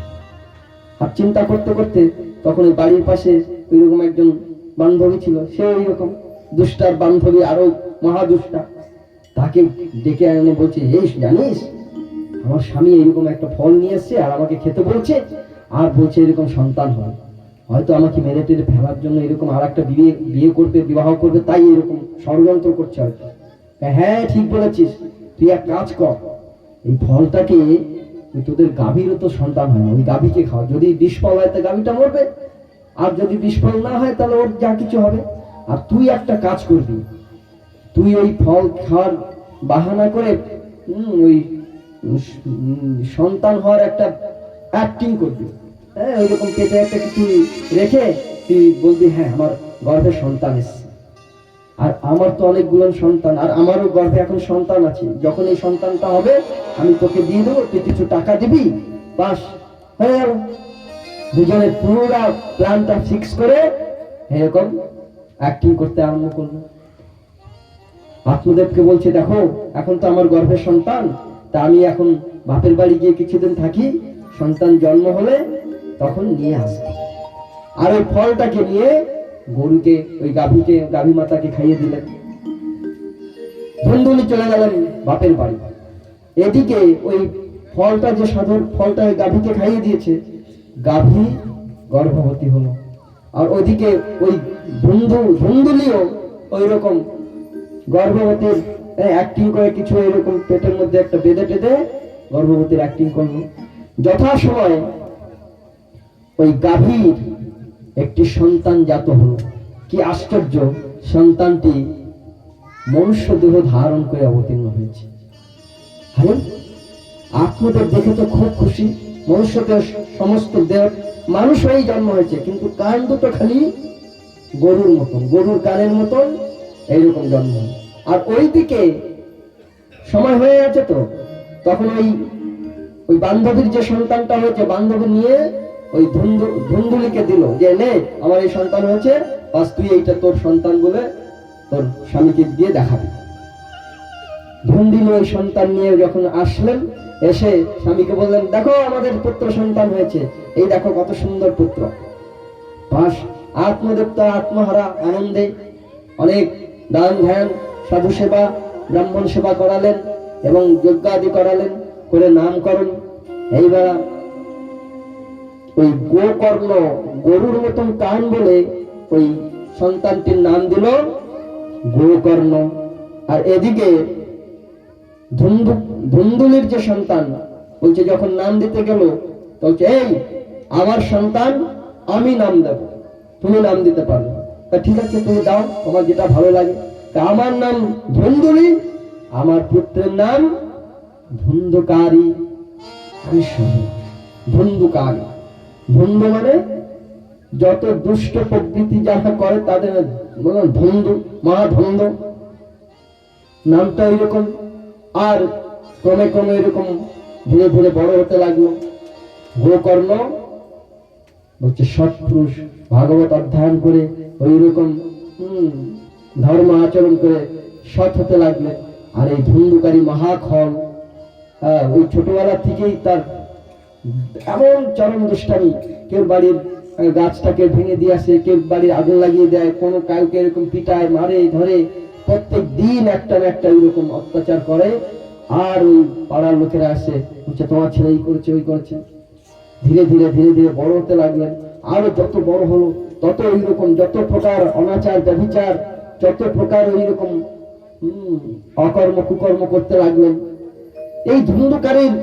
আর চিন্তা করতে করতে তখন ওই বাড়ির পাশে ওইরকম একজন বান্ধবী ছিল, সে ওইরকম দুষ্টার বান্ধবী, আরো মহাদুষ্টা। তাকে ডেকে এনে বলছে, এই জানিস আমার স্বামী এরকম একটা ফল নিয়ে এসছে আর আমাকে খেতে বলছে, আর বলছে এরকম সন্তান হয়, হয়তো আমাকে মেরে টেরে ফেলার জন্য এরকম আর একটা বিয়ে করবে, বিবাহ করবে, তাই এরকম ষড়যন্ত্র করছে হয়তো। হ্যাঁ ঠিক বলেছিস, তুই এক কাজ কর, এই ফলটাকে তোদের গাভীরও তো সন্তান হয় না, ওই গাভীকে খাও, যদি বিস্ফল হয় তা গাভীটা মরবে, আর যদি বিস্ফল না হয় তাহলে ওর যা কিছু হবে। আর তুই একটা কাজ করবি, তুই ওই ফল খাওয়ার বাহানা করে ওই সন্তান হওয়ার একটা অ্যাক্টিং করবি। হ্যাঁ ওইরকম পেটে একটা কিছু রেখে তুই বলবি, হ্যাঁ আমার গর্ভে সন্তান এসছে, আর আমার তো অনেকগুলো সন্তান, আর আমারও গর্ভে এখন সন্তান আছে, যখন এই সন্তানটা হবে আমি তোকে দিয়ে দেবো, তুই কিছু টাকা দিবি, বাস হয়ে গেল। দুজনের পুরোটা প্ল্যানটা ফিক্স করে এরকম অ্যাক্টিং করতে আরম্ভ করলো। আত্মদেবকে বলছে, দেখো এখন তো আমার গর্ভের সন্তান, তা আমি এখন বাপের বাড়ি গিয়ে কিছুদিন থাকি, সন্তান জন্ম হলে তখন নিয়ে আসবো। আর ওই ফলটাকে নিয়ে গরুকে, ওই গাভী মাতাকে খাইয়ে দিলেন। ধুন্দুলি চলে গেলেন বাপের বাড়ি। এদিকে ওই ফলটা, যে সাধুর ফলটা ওই গাভীকে খাইয়ে দিয়েছে, গাভী গর্ভবতী হলো। আর ওইদিকে ওই ধুন্দুলিও ওই রকম গর্ভবতীর অ্যাক্টিং করে, কিছু এরকম পেটের মধ্যে একটা বেঁধে টেঁধে গর্ভবতীর অ্যাক্টিং করলো। যথাসময়ে ওই গাভীর একটি সন্তান জাত হলো। কি আশ্চর্য, সন্তানটি মনুষ্য দেহ ধারণ করে অবতীর্ণ হয়েছে। হ্যাঁ আত্মদেব দেখে তো খুব খুশি, মনুষ্য দেহ সমস্ত দেহ মানুষ হয়েই জন্ম হয়েছে, কিন্তু কান দুটো খালি গরুর মতন, গরুর কানের মতন এইরকম জন্ম। আর ওইদিকে সময় হয়ে গেছে, তো তখন ওই বান্ধবীর যে সন্তানটা হয়েছে, বান্ধবী নিয়ে ওই ধুন্দুলিকে দিল যে, নে আমার এই সন্তান হয়েছে, বাস তুই এইটা তোর সন্তান বলে তোর স্বামীকে দিয়ে দেখাবি। ধুন্দুলি ওই সন্তান নিয়ে যখন আসলেন, এসে স্বামীকে বললেন, দেখো আমাদের পুত্র সন্তান হয়েছে, এই দেখো কত সুন্দর পুত্র। বাস আত্মদেব তো আত্মহারা আনন্দে অনেক দান ধ্যান, সাধু সেবা, ব্রাহ্মণ সেবা করালেন এবং যজ্ঞাদি করালেন, করে নামকরণ। এইবার ওই গোকর্ণ, গরুর মতন কান বলে ওই সন্তানটির নাম দিল গোকর্ণ। আর এদিকে ধুন্দুলির যে সন্তান বলছে, যখন নাম দিতে গেল বলছে, এই আমার সন্তান আমি নাম দেব, তুমি নাম দিতে পারো। তা ঠিক আছে তুমি দাও, তোমার যেটা ভালো লাগে। তা আমার নাম ধুন্দুলি, আমার পুত্রের নাম ধুন্ধুকারী। ধুন্ধুকারী, ধুন্ধু মানে যত দুষ্ট প্রবৃত্তি যারা করে তাদের ধুন্ধু, মহাধুন্ধু নামটা এরকম। আর ক্রমে ক্রমে এরকম ধীরে ধীরে বড় হতে লাগলো। গোকর্ণ বলছে সৎপুরুষ, ভাগবত অধ্যয়ন করে ওই রকম ধর্ম আচরণ করে সৎ হতে লাগলে। আর এই ধুন্ধুকারী মহাখল, ওই ছোটবেলা থেকেই তার এমন চরম দুষ্টামি, কেউ বাড়ির গাছটাকে ভেঙে দিয়ে আসে, কেউ বাড়ির আগুন লাগিয়ে দেয়, কোনো কাউকে এরকম পিটায়, মারে, ধরে, প্রত্যেক দিন একটা না একটা এরকম অত্যাচার করে। আর ওই পাড়ার লোকেরা আসে, বলছে তোমার ছেলে এই করেছে ওই করেছে। ধীরে ধীরে ধীরে ধীরে বড় হতে লাগলেন। আরো যত বড় হলো তত ওইরকম যত প্রকার অনাচার ব্যভিচার, যত প্রকার ওইরকম অকর্ম কুকর্ম করতে লাগলেন। এই ধুন্ধুকারীর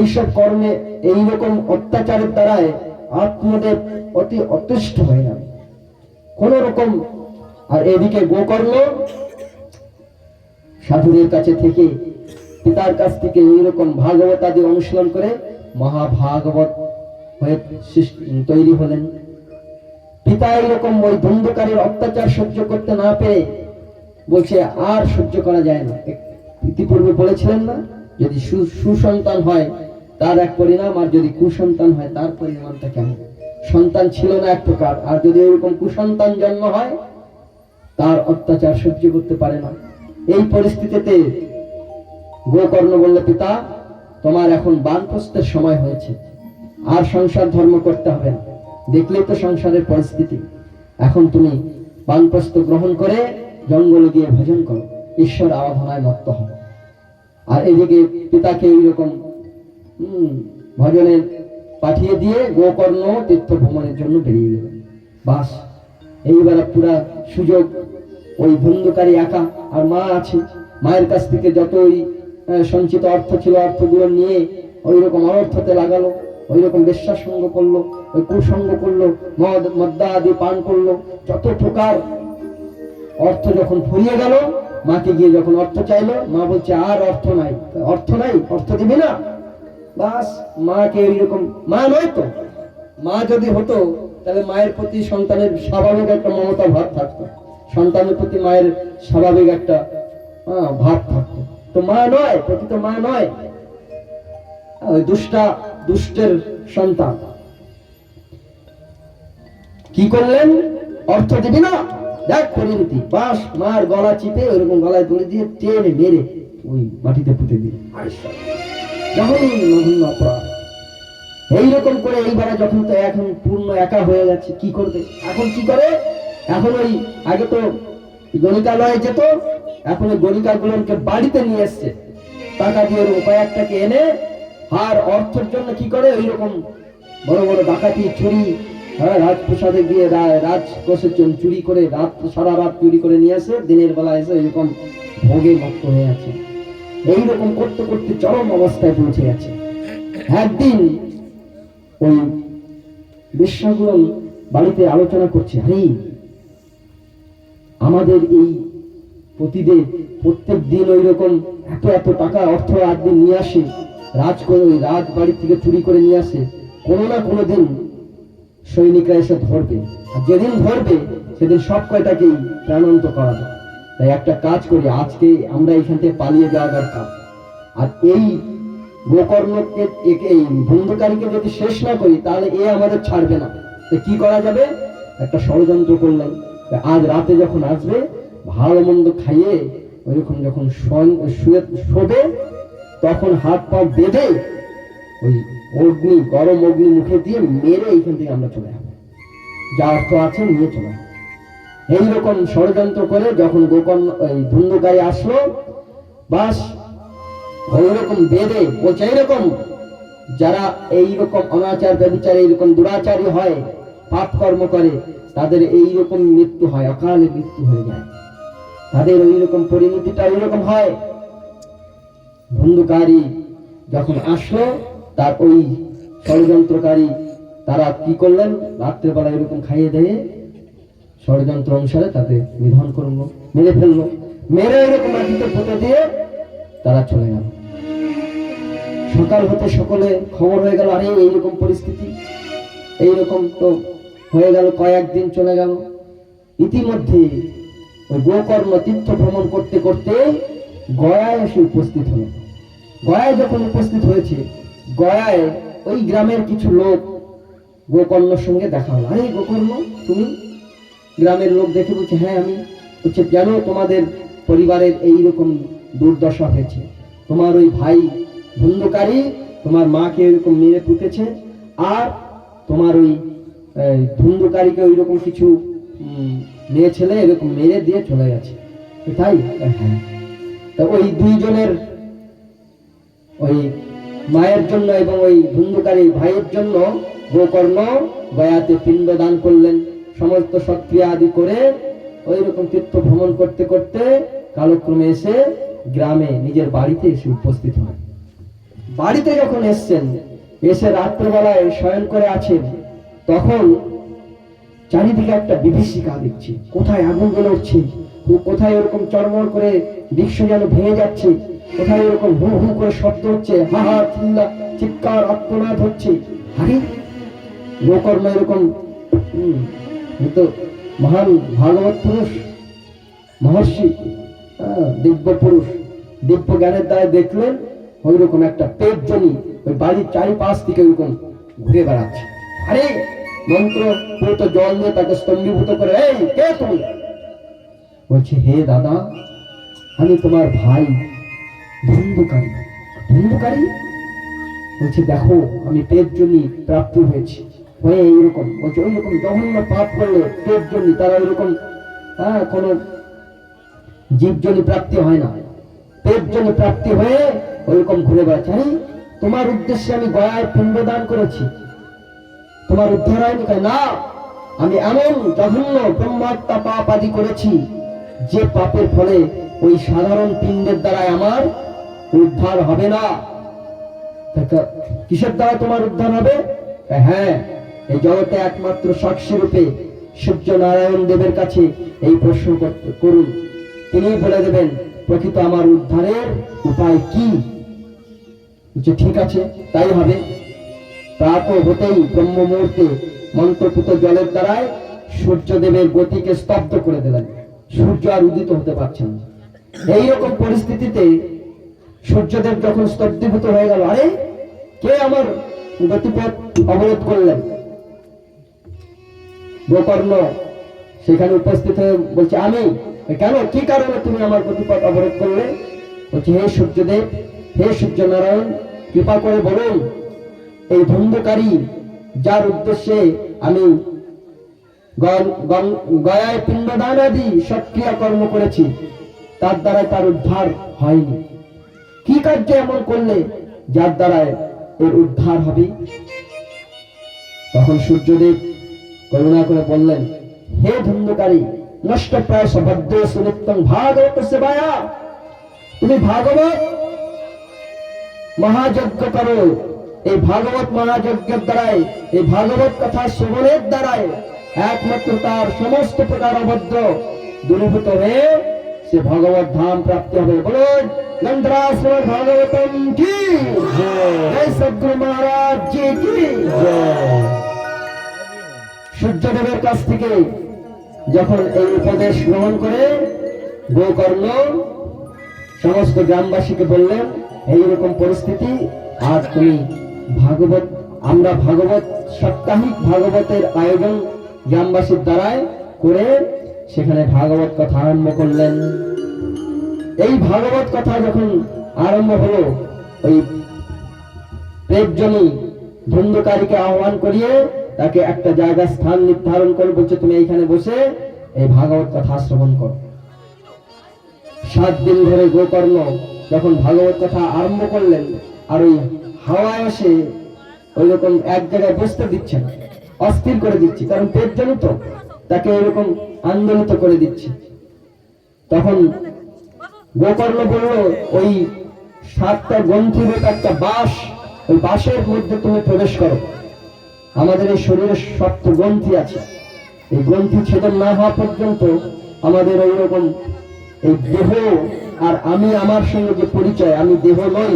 এইসব কর্মে, এইরকম অত্যাচারের দ্বারায় আত্মদেব অতি অতিষ্ঠ হয়ে গেল কোন রকম। আর এদিকে গোকর্ণ সাধুদের কাছে থেকে, পিতার কাছ থেকে এইরকম ভাগবত আদি অনুশীলন করে মহাভাগবত হয়ে তৈরি হলেন। পিতা এরকম ওই ধুন্ধুকারীর অত্যাচার সহ্য করতে না পেরে বলছে আর সহ্য করা যায় না। ইতিপূর্বে বলেছিলেন না, যদি সুসন্তান হয় তার এক পরিণাম, আর যদি কুসন্তান হয় তার পরিণামটা কেমন। সন্তান ছিল না এক প্রকার, আর যদি এরকম কুসন্তান জন্ম হয় তার অত্যাচার সহ্য করতে পারে না। এই পরিস্থিতিতে গোকর্ণ বলল, পিতা তোমার এখন বানপ্রস্থের সময় হয়েছে, আর সংসার ধর্ম করতে হবে না, দেখলেই তো সংসারের পরিস্থিতি। এখন তুমি বানপ্রস্থ গ্রহণ করে জঙ্গলে গিয়ে ভজন করো, ঈশ্বর আরাধনায় মত্ত হও। আর এদিকে পিতাকে এইরকম ভজনে পাঠিয়ে দিয়ে গোকর্ণ তীর্থ ভ্রমণের জন্য বেরিয়ে গেল। বাস এইবার পুরা সুযোগ, ওই ধুন্ধুকারী একা, আর মা আছে, মায়ের কাছ থেকে যতই সঞ্চিত অর্থ ছিল অর্থগুলো নিয়ে ওই রকম অনর্থতে লাগালো, ওই রকম বিশ্বাস সঙ্গ করলো, ওই কুসঙ্গ করলো, মদ মদ্দা আদি পান করলো, যত প্রকার অর্থ যখন ফুরিয়ে গেল, মাকে গিয়ে যখন অর্থ চাইলো, মা বলছে আর অর্থ নাই, অর্থ নাই, অর্থ দিবি না। বাস মাকে এইরকম, মা নয় তো, মা যদি হতো তাহলে মায়ের প্রতি সন্তানের স্বাভাবিক একটা মমতা ভাব থাকতো, সন্তানের প্রতি মায়ের স্বাভাবিক একটা ভাব থাকতো। তো মা নয়, প্রকৃত মা নয়, ওই দুষ্টের সন্তান। কি করলেন? অর্থ দিবি না, দেখ পরিণতি। বাস মার গলা চিপে ওইরকম গলায় তুলে দিয়ে টেনে মেরে ওই মাটিতে পুঁতে দিল। অপরাধ এইরকম করে এইবারে যখন তো এখন পূর্ণ একা হয়ে যাচ্ছে, কি করবে? এখন কি করে? এখন ওই আগে তো গণিকালয়ে যেত, এখন ওই গণিকাগুলোকে বাড়িতে নিয়ে এসছে, টাকা দিয়ে কয়েকটাকে এনে, আর অর্থের জন্য কি করে ওইরকম বড় বড় ডাকাতি, চুরি, রাজপ্রসাদে গিয়ে রাজকোষের জন্য চুরি করে সারা রাত চুরি করে নিয়ে আসে, দিনের বেলা এসে এরকম ভোগে মত্ত হয়ে আছে। এইরকম করতে করতে চরম অবস্থায় পৌঁছে গেছে। একদিন ওই বিশ্বাগুলো বাড়িতে আলোচনা করছে, আরে আমাদের এই প্রতিদিন প্রত্যেক দিন ওই রকম এত এত টাকা অর্থ একদিন নিয়ে আসে, রাজ বাড়ি থেকে চুরি করে নিয়ে আসে, কোনো না কোনো দিন সৈনিকরা এসে ধরবে, আর যেদিন ধরবে সেদিন সব কয়টাকেই প্রাণান্ত করা যায়। তাই একটা কাজ করি, আজকে আমরা এখান থেকে পালিয়ে যাওয়া দরকার। আর এই গোকর্ণকে, এই ধুন্ধুকারীকে যদি শেষ না করি তাহলে এ আমাদের ছাড়বে না। তো কি করা যাবে? একটা ষড়যন্ত্র করলাম, আজ রাতে যখন আসবে ভালো মন্দ খাইয়ে ওইরকম যখন শোবে, তখন হাত পা বেঁধে ওই গরম অগ্নি মুখে দিয়ে মেরে এইখান থেকে আমরা চলে যাবো, যা অর্থ আছে নিয়ে চলে যাবো। এইরকম ষড়যন্ত্র করে যখন গোকর্ণ ওই ধুন্ধুকারী আসলো, বাস ওইরকম বেঁধে বলছে, এইরকম যারা এইরকম অনাচার ব্যভিচার এইরকম দুরাচারী হয়, পাপ কর্ম করে, তাদের এইরকম মৃত্যু হয়, অকালে মৃত্যু হয়ে যায়, তাদের ওইরকম পরিণতিটা ওইরকম হয়। ধুন্ধুকারী যখন আসলো, তার ওই ষড়যন্ত্রকারী তারা কি করলেন, রাত্রেবেলা এরকম খাইয়ে দিয়ে ষড়যন্ত্র অনুসারে তাদের নিধন করলো, মেরে ফেললো, মেরে এরকম মাটিতে পুঁতে দিয়ে তারা চলে গেল। সকাল হতে সকলে খবর হয়ে গেল, আরে এইরকম পরিস্থিতি, এইরকম তো হয়ে গেল, কয়েকদিন চলে গেল। ইতিমধ্যে ওই গোকর্ণ তীর্থ ভ্রমণ করতে করতে গয়ায় এসে উপস্থিত হলো। গয়ায় যখন উপস্থিত হয়েছে, গয়ায় ওই গ্রামের কিছু লোক গোকর্ণর সঙ্গে দেখা হলো। আরে গোকর্ণ তুমি? গ্রামের লোক দেখে বলছে, হ্যাঁ আমি। বলছে, জানো তোমাদের পরিবারের এইরকম দুর্দশা হয়েছে, তোমার ওই ভাই ধুন্ধুকারী তোমার মাকে এরকম মেরে পুঁতেছে, আর তোমার ওই ধুন্ধুকারীকে ওইরকম কিছু মেয়ে ছেলে এরকম মেরে দিয়ে চলে গেছে, তাই? হ্যাঁ। তা ওই দুইজনের, ওই মায়ের জন্য এবং ওই ধুন্ধুকারী ভাইয়ের জন্য গোকর্ণ গয়াতে পিণ্ড দান করলেন। সমস্ত সৎক্রিয়া আদি করে ওইরকম তীর্থ ভ্রমণ করতে করতে কালক্রমে এসে গ্রামে নিজের বাড়িতে এসে উপস্থিত হয়। বাড়িতে যখন এসছেন, এসে রাত্রেবেলায় শয়ন করে আছেন, তখন চারিদিকে একটা বিভীষিকা দেখছে, কোথায় আগুন জ্বলে উঠছে, কোথায় এরকম চরমর করে বৃক্ষ যেন ভেঙে যাচ্ছে, কোথায় এরকম হু হু করে শব্দ হচ্ছে, হা হা চিল্লা চিৎকার আত্মনাদ হচ্ছে। আরে গোকর্ণ এরকম কিন্তু মহান ভাগবত পুরুষ, মহর্ষি, দিব্য পুরুষ, দিব্য জ্ঞানের দ্বারা দেখলেন ওই রকম একটা পেট জনি ওই বাড়ির চারিপাশ থেকে ওইরকম ঘুরে বেড়াচ্ছে। আরে মন্ত্র পুরো জল দিয়ে তাকে স্তম্ভীভূত করে, এই কে তুমি? বলছে, হে দাদা, আমি তোমার ভাই ধুন্ধুকারী। ধুন্ধুকারী? বলছে, দেখো আমি পেট জনি প্রাপ্তি হয়েছি, হয়ে এইরকম। বলছে, ওই রকম জঘন্য পাপ করলে পেট জনি তারা ওইরকম কোনো জীবজনী প্রাপ্তি হয় না, পেট জনি প্রাপ্তি হয়ে ওইরকম ঘুরে বেড়াচ্ছে। আরে তোমার উদ্দেশ্যে আমি গয়ায় পিণ্ডদান করেছি, তোমার উদ্ধার হয়নি? না, আমি এমন জঘন্য ব্রহ্মহত্যা পাপ আদি করেছি যে পাপের ফলে ওই সাধারণ পিণ্ডের দ্বারাই আমার উদ্ধার হবে না। কিসের দ্বারা তোমার উদ্ধার হবে? হ্যাঁ, এই জগতে একমাত্র সাক্ষী রূপে সূর্য নারায়ণ দেবের কাছে এই প্রশ্ন করুন, তিনি বলে দেবেন প্রকৃত আমার উদ্ধারের উপায় কি। ঠিক আছে, তাই হবে। প্রাত হতেই ব্রহ্ম মুহূর্তে মন্ত্রপুত জলের দ্বারায় সূর্যদেবের গতিকে স্তব্ধ করে দিলেন। সূর্য আর উদিত হতে পারছেন না। এইরকম পরিস্থিতিতে সূর্যদেব যখন স্তব্ধীভূত হয়ে গেল, আরে কে আমার গতিপথ অবরোধ করলেন? গোকর্ণ সেখানে উপস্থিত হয়ে বলছে, আমি। কেন, কি কারণে তুমি আমার গতিপথ অবরোধ করলে? বলছে, হে সূর্যদেব, হে সূর্য নারায়ণ, কৃপা করে বলুন, এই ধুন্ধুকারী যার উদ্দেশ্যে আমি গয়ায় পিণ্ডদান আদি সক্রিয় কর্ম করেছি, তার দ্বারা তার উদ্ধার হয়নি। কি কার্য এমন করলে যার দ্বারা এর উদ্ধার হবে? তখন সূর্যদেব করুণা করে বললেন, হে ধুন্ধুকারী, নষ্ট প্রায় সভদ্র সুনিত্যং ভাগবত সেবায়া, তুমি ভাগবত মহাযজ্ঞ করো। এই ভাগবত মহাযজ্ঞের দ্বারাই, এই ভাগবত কথা শ্রবণের দ্বারাই একমাত্র তার সমস্ত প্রকার অভদ্র দূরীভূত হয়ে সে ভগবত ধাম প্রাপ্তি হবে। বলুন নন্দ্রাশ্রম ভাগবতম কি জয়, সদ্গুরু মহারাজ জি কি জয়। সূর্যদেবের কাছ থেকে যখন এই উপদেশ গ্রহণ করে গোকর্ণ সমস্ত গ্রামবাসীকে বললেন, এইরকম পরিস্থিতি, আর তুমি ভাগবত, আমরা ভাগবত সাপ্তাহিক ভাগবতের আয়োজন গ্রামবাসীর দ্বারায় করে সেখানে ভাগবত কথা আরম্ভ করলেন। এই ভাগবত কথা যখন আরম্ভ হলো, ওই প্রেমজনী ধুন্ধুকারীকে আহ্বান করিয়ে তাকে একটা জায়গা স্থান নির্ধারণ করে বলছে, তুমি এইখানে বসে এই ভাগবত কথা শ্রবণ করো। 7 দিন ধরে গোকর্ণ যখন ভাগবত কথা আরম্ভ করলেন, আর ওই হাওয়ায় এসে ওই রকম এক জায়গায় বসতে দিচ্ছে না, অস্থির করে দিচ্ছে, কারণ পেটজনী তো, তাকে এরকম আন্দোলিত করে দিচ্ছে। তখন গোকর্ণ বলল, ওই 7টা গ্রন্থির একটা বাঁশ, ওই বাঁশের মধ্যে তুমি প্রবেশ করো। আমাদের এই শরীরে 7 গ্রন্থি আছে, এই গ্রন্থি ছেদন না হওয়া পর্যন্ত আমাদের ওই রকম এই দেহ আর আমি, আমার সঙ্গে যে পরিচয়, আমি দেহ নই,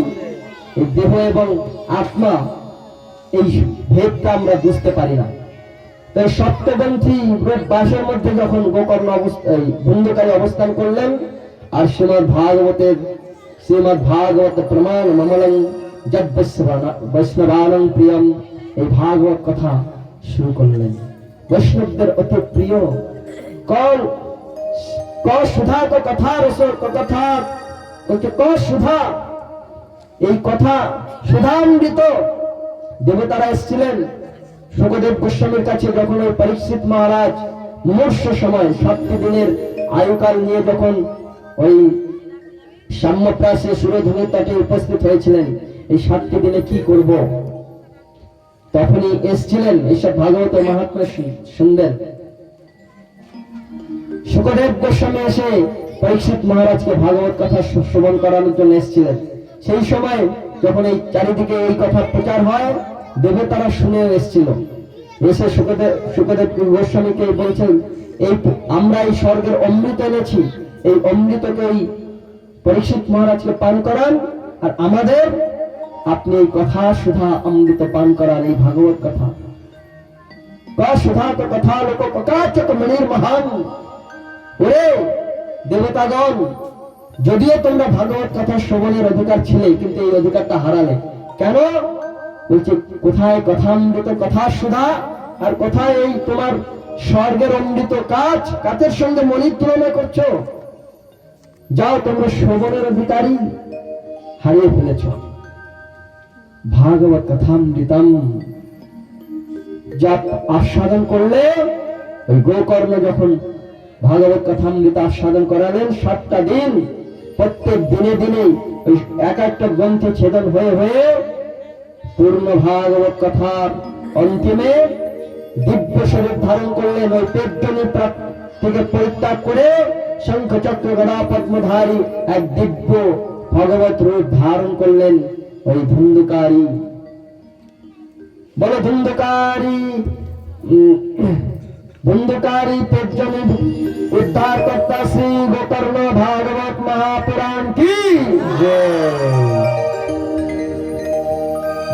এই দেহ এবং আত্মা, এই ভেদটা আমরা বুঝতে পারি না। তাই সপ্তগ্রন্থি বাঁশের মধ্যে যখন গোকর্ণ ধুন্ধুকারী অবস্থান করলেন, আর শ্রীমদ্ ভাগবত প্রমাণ মমলং যদ বৈষ্ণবানং প্রিয়ম, এই ভাগবত কথা শুরু করলেন। বৈষ্ণবদের অতি প্রিয় ক সুধা তো কথা রস কথা বলছে, ক সুধা, এই কথা সুধামৃত। দেবতারা এসেছিলেন শুকদেব গোস্বামীর কাছে, যখন ওই পরীক্ষিত মহারাজ মুমূর্ষ সময় 7 দিনের আয়ুকাল নিয়ে যখন ওই সাম্যপ্রাসে সুরধুনির তটে উপস্থিত হয়েছিলেন, এই 7 দিনে কি করব, তখনই এসেছিলেন এইসব ভাগবত মহাত্মা শুনবেন। শুকদেব গোস্বামী এসে পরীক্ষিত মহারাজকে ভাগবত কথা শ্রবণ করানোর জন্য এসেছিলেন। সেই সময় যখন এই চারিদিকে এই কথা প্রচার হয়, দেবতারা শুনেও এসেছিল। এসে শুকদেব গোস্বামীকে বলছেন, এই আমরা এই স্বর্গের অমৃত এনেছি, এই অমৃতকে এই পরীক্ষিত মহারাজকে পান করান, আর আমাদের আপনি এই কথা সুধা অমৃত পান করান, এই ভাগবত কথা। সুধা তো কথা লোক প্রকাশক মনির মহান। ওরে দেবতাগণ, যদিও তোমরা ভাগবত কথা শ্রবণের অধিকার ছিলে, কিন্তু এই অধিকারটা হারালে কেন? বলছে কোথায় কথামৃত কথা সুধা, আর কোথায় এই তোমার স্বর্গের অমৃত কাজ? কাজের সঙ্গে মনির তুলনা করছো? যাও, তোমরা শ্রবণের অধিকারী হারিয়ে ফেলেছ। ভাগবত কথামৃতম যা আস্বাদন করলে, ওই গোকর্ণ যখন ভাগবত কথামৃত আস্বাদন করালেন 7টা দিন, প্রত্যেক দিনে দিনে ওই এক একটা গ্রন্থ ছেদন হয়ে হয়ে পূর্ণ ভাগবত কথার অন্তিমে দিব্য শরীর ধারণ করলেন। ওই পেটজনী থেকে পরিত্যাগ করে শঙ্খ চক্র গদা পদ্মধারী এক দিব্য ভগবত রূপ ধারণ করলেন। ওই ধুন্ধুকারী, বলো ধুন্ধুকারী, ধুন্ধুকারী পেটজনী উদ্ধার কর্তা শ্রী গোকর্ণ ভাগবত মহাপুরাণ কি জয়।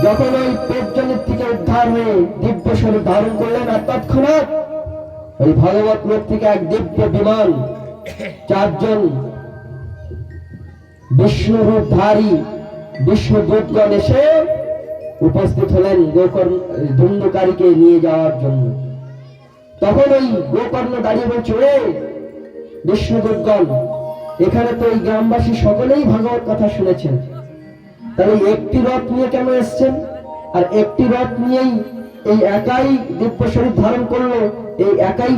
যখন ওই পেটজনের থেকে উদ্ধার হয়ে দিব্য শরীর ধারণ করলেন, আর তৎক্ষণাৎ ওই ভগবত লোক থেকে এক দিব্য বিমান 4 জন বিষ্ণু রূপধারী বিষ্ণুদূতগণ এসে উপস্থিত হলেন গোকর্ণ ধুন্ধুকারীকে নিয়ে যাওয়ার জন্য। তখন ওই গোকর্ণ দাঁড়িয়ে বলছে, ওরে বিষ্ণুদূতগণ, এখানে তো এই গ্রামবাসী সকলেই ভাগবত কথা শুনেছেন, তাহলে একটি রথ নিয়ে কেন এসছেন? আর একটি রথ নিয়েই এই একাই দিব্য শরীর ধারণ করলো, এই একাই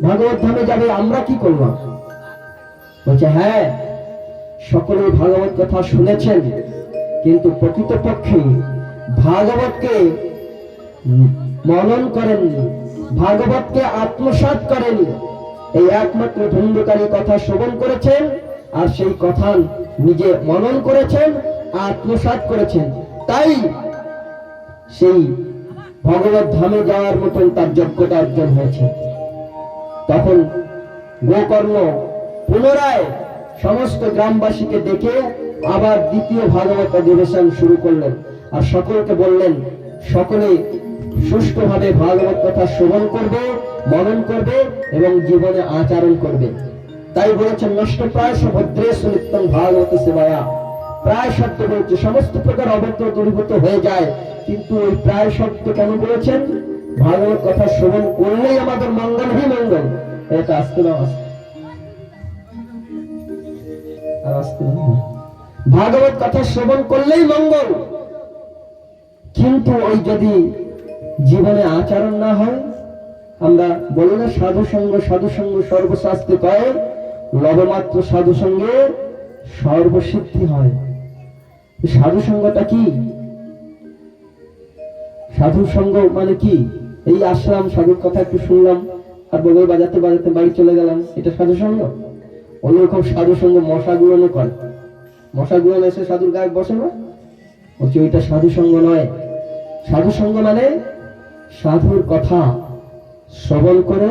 ভাগবত ধামে যাবে, আমরা কি করলাম? বলছে হ্যাঁ, সকলেই ভাগবত কথা শুনেছেন, কিন্তু প্রকৃতপক্ষে ভাগবতকে মনন করেননি, ভাগবতকে আত্মসাৎ করেননি। এই একমাত্র ধুন্ধুকারী কথা শ্রবণ করেছেন, আর সেই কথা নিজে মনন করেছেন, আত্মসাৎ করেছেন, তাই সেই ভগবত ধামে যাওয়ার মতন তার যোগ্যতা অর্জন হয়েছে। তখন গোকর্ণ পুনরায় সমস্ত গ্রামবাসীকে ডেকে আবার দ্বিতীয় ভাগবত অধিবেশন শুরু করলেন, আর সকলকে বললেন সকলে সুষ্ঠুভাবে ভাগবত কথা শ্রবণ করবে, মনন করবে এবং জীবনে আচরণ করবে। তাই বলেছেন নষ্ট প্রায় ভদ্রেশ নিত্যম ভাগবত সেবায়া। প্রায় শব্দ বলছে সমস্ত প্রকার অবৈধ দূরীভূত হয়ে যায়, কিন্তু ওই প্রায় শব্দ কেন বলেছেন? ভাগবত কথা শ্রবণ করলেই আমাদের মঙ্গল হি মঙ্গল। এটা আসতে না আসতে ভাগবত কথা শ্রবণ করলেই মঙ্গল, কিন্তু ওই যদি জীবনে আচরণ না হয়, আমরা বলি না সাধু সঙ্গ সর্বশাস্ত্রে কয়, লবমাত্র সাধু সঙ্গে সর্বসিদ্ধি হয়। সাধু সঙ্গটা কি? সাধু সঙ্গ মানে কি? এই আসলাম, সাধুর কথা একটু শুনলাম, আর বগল বাজাতে বাজাতে বাড়ি চলে গেলাম, এটা সাধু সঙ্গ? অন্যরকম সাধু সঙ্গ মশা গুড়ানো করে, মশা গুড়ানো এসে সাধুর গায়ে বসে না, বলছে ওইটা সাধু সঙ্গ নয়। সাধু সঙ্গ মানে সাধুর কথা শ্রবণ করে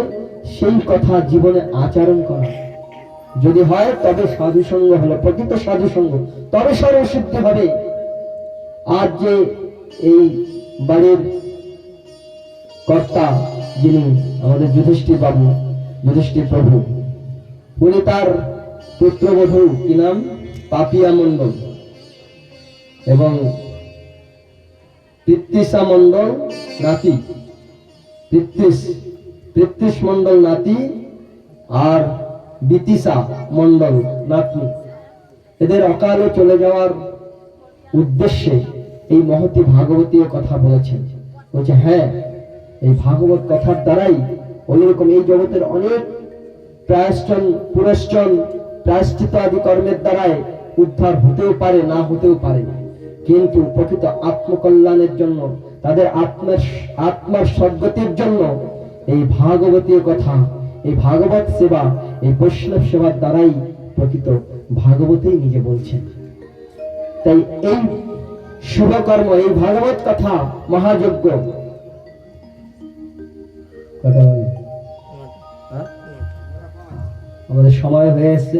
সেই কথা জীবনে আচরণ করা, যদি হয় তবে সাধু সঙ্গ হলো প্রকৃত সাধু সঙ্গ, তবে সর্বসিদ্ধি হবে। আজ যে এই বাড়ির কর্তা যিনি আমাদের যুধিষ্ঠির বাবু, যুধিষ্ঠির প্রভু, উনি তার পুত্রবধূ কি নাম, পাপিয়া মন্ডল এবং তৃত্তিসা মন্ডল নাতি, তৃত্তিস মন্ডল নাতি আর বিতিসা মন্ডল নাতনি, এদের অকালে চলে যাওয়ার উদ্দেশ্যে এই মহতী ভাগবতীয় কথা বলেছেন। বলছে হ্যাঁ, এই ভাগবত কথার দ্বারাই ওইরকম এই জগতের অনেক প্রায়শ্চন পুরশ্চন প্রায়শ্চিত আদি কর্মের দ্বারাই উদ্ধার হতেও পারে, না হতেও পারে, কিন্তু প্রকৃত আত্মকল্যাণের জন্য, তাদের আত্মার সদ্গতির জন্য এই ভাগবতীয় কথা, এই ভাগবত সেবা, এই বৈষ্ণব সেবার দ্বারাই প্রকৃত ভাগবতী নিজে বলছেন। তাই এই শুভকর্ম, এই ভাগবত কথা মহাযজ্ঞ, আমাদের সময় হয়ে এসছে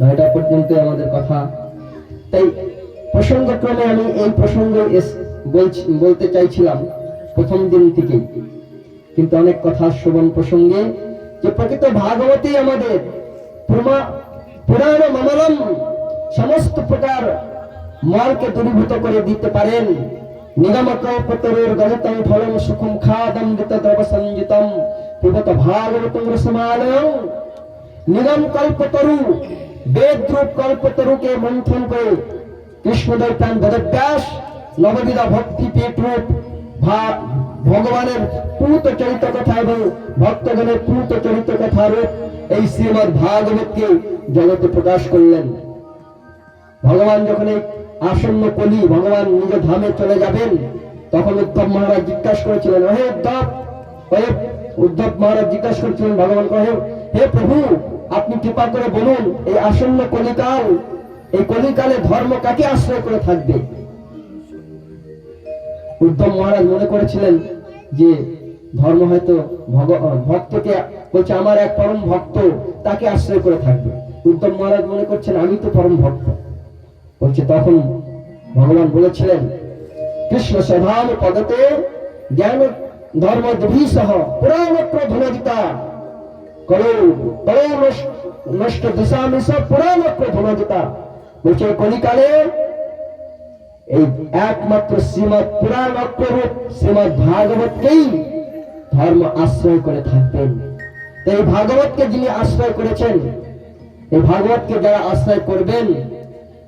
9টা পর্যন্ত আমাদের কথা। তাই প্রসঙ্গক্রমে আমি এই প্রসঙ্গে বলতে চাইছিলাম প্রথম দিন থেকে, কিন্তু অনেক কথা শ্রবণ প্রসঙ্গে যে প্রকৃত ভাগবতী আমাদের পুরাণ মামলম সমস্ত প্রকার মলকে দূরীভূত করে দিতে পারেন। নিগমকল্পতরুর গলিতং ফলং সুখম খাদমৃত দ্রব সঞ্জিতম পিবত ভাগবতং রসমালয়ং। নিগম কল্পতরু বেদরূপ কল্পতরুকে মন্থন করে কৃষ্ণদেব প্রাণ বেদব্যাস নববিধা ভক্তি পীঠ রূপ ভগবানের পূত চরিত কথা এবং ভক্তগণের পূত চরিত কথা রূপ এই শ্রীমদ্ ভাগবতকে জগতে প্রকাশ করলেন। ভগবান যখন এই আসন্ন কলি ভগবান নিজ ধামে চলে যাবেন, তখন উদ্ধব মহারাজ জিজ্ঞাসা করেছিলেন, উদ্ধব মহারাজ জিজ্ঞাসা করেছিলেন ভগবান কহে, হে প্রভু, আপনি কৃপা করে বলুন এই আসন্ন কলিকাল, এই কলিকালে ধর্ম কাকে আশ্রয় করে থাকবে? উদ্ধব মহারাজ মনে করেছিলেন যে ধর্ম হয়তো ভক্তকে বলছে, আমার এক পরম ভক্ত, তাকে আশ্রয় করে থাকবে। উদ্ধব মহারাজ মনে করছেন আমি তো পরম ভক্ত বলছে। তখন ভগবান বলেছিলেন, কৃষ্ণ সধাম পদতে জ্ঞান ধর্ম দুভিসহ পুরাণ প্রধুনজিতা করো করো নষ্ট দিশামি সব পুরাণ প্রধুনজিতা। বলছে কলিকালে এই একমাত্র শ্রীমৎ পুরাণ অক্ষরূপ শ্রীমৎ ভাগবতকেই ধর্ম আশ্রয় করে থাকবেন। এই ভাগবতকে যিনি আশ্রয় করেছেন, এই ভাগবতকে যারা আশ্রয় করবেন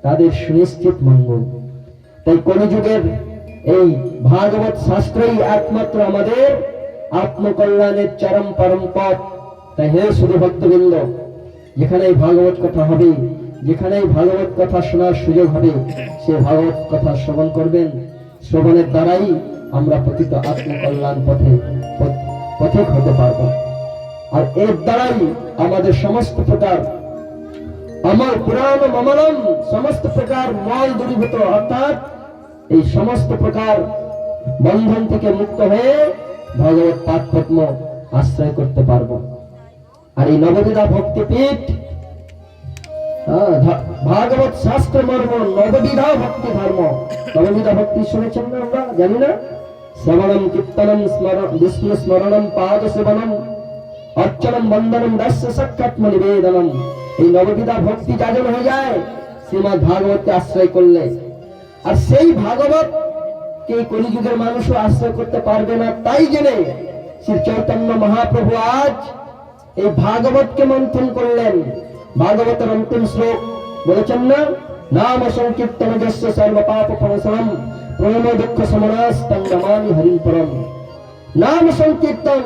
তাদের সুনিশ্চিত মঙ্গল। তাই কলিযুগের এই ভাগবত শাস্ত্রই একমাত্র আমাদের আত্মকল্যাণের চরম পরম পথ। তাই হে শুধু ভক্তবৃন্দ, যেখানে ভাগবত কথা হবে, যেখানে ভাগবত কথা শোনার সুযোগ হবে, সে ভাগবত কথা শ্রবণ করবেন। শ্রবণের দ্বারাই আমরা প্রকৃত আত্মকল্যাণ পথিক হতে পারব। আর এর দ্বারাই আমাদের সমস্ত প্রকার আমার পুরাণ মামলম সমস্ত প্রকার মল দূরীভূত, অর্থাৎ এই সমস্ত প্রকার বন্ধন থেকে মুক্ত হয়ে ভগবত পাদ পদ্ম আশ্রয় করতে পারব। আর এই নববিধা ভক্তিপীঠ ভাগবত শাস্ত্র মর্ম নববিধা ভক্তি ধর্ম। নববিধা ভক্তি শুনেছেন না? আমরা জানি না? শ্রবণম কীর্তনম বিষ্ণু স্মরণম পাদ সেবনম অর্চনম বন্দনম দাস্য সাক্ষাৎম নিবেদনম। এই নববিধা ভক্তি যাজন হয়ে যায় শ্রীমৎ ভাগবতকে আশ্রয় করলে। আর সেই ভাগবত কে কলিযুগের মানুষও আশ্রয় করতে পারবে না। তাই জেনে শ্রী চৈতন্য মহাপ্রভু আজ এই ভাগবতকে মন্থন করলেন। ভাগবতের অন্তিম শ্লোক বলেছেন না, নাম সংকীর্তন যস্য সর্ব পাপ প্রণাশনম প্রণম দুঃখ সমনাস্तं নমামি হরিং পরম। নাম সংকীর্তন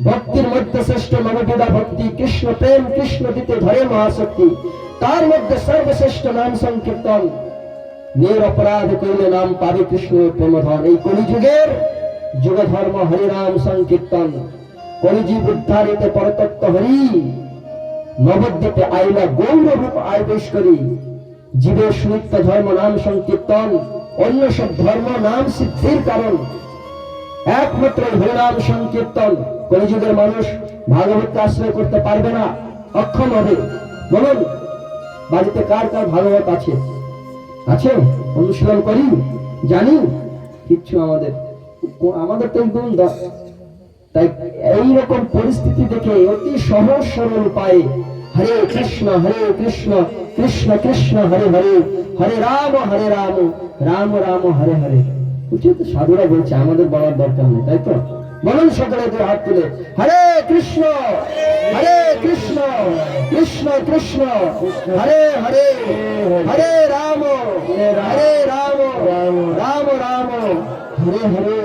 ভক্তির মধ্যে শ্রেষ্ঠ নববিধা ভক্তি, কৃষ্ণ প্রেম, কৃষ্ণ দিতে ধরে মহাশক্তি, তার মধ্যে সর্বশ্রেষ্ঠ নাম সংকীর্তন। নিরপরাধ কইলে নাম পাবে কৃষ্ণ প্রেমধন। এই কলিযুগের যুগ ধর্ম হরিনাম সংকীর্তন। কলিজীব উদ্ধারিতে পরতত্ত্ব হরি, নবদ্বীপে আইলা গৌর রূপ আবেশ করি। জীবের সুনিত্য ধর্ম নাম সংকীর্তন, অন্য সব ধর্ম নাম সিদ্ধির কারণ, একমাত্র হরিনাম সংকীর্তন। কলিযুগের মানুষ ভাগবতকে আশ্রয় করতে পারবে না, অক্ষম হবে। বলুন, বাড়িতে কার কার ভাগবত আছে? আছে? অনুশীলন করি, জানি কিচ্ছু আমাদের তো একদম। তাই এইরকম পরিস্থিতি দেখে অতি সহজ সরল উপায়ে হরে কৃষ্ণ কৃষ্ণ কৃষ্ণ হরে হরে, হরে রাম রাম রাম হরে হরে। উচিত সাধুরা বলছে, আমাদের বলার দরকার নেই, তাই তো? বলুন সকলে দুই হাত তুলে, হরে কৃষ্ণ কৃষ্ণ কৃষ্ণ হরে হরে, হরে রাম রাম রাম হরে হরে।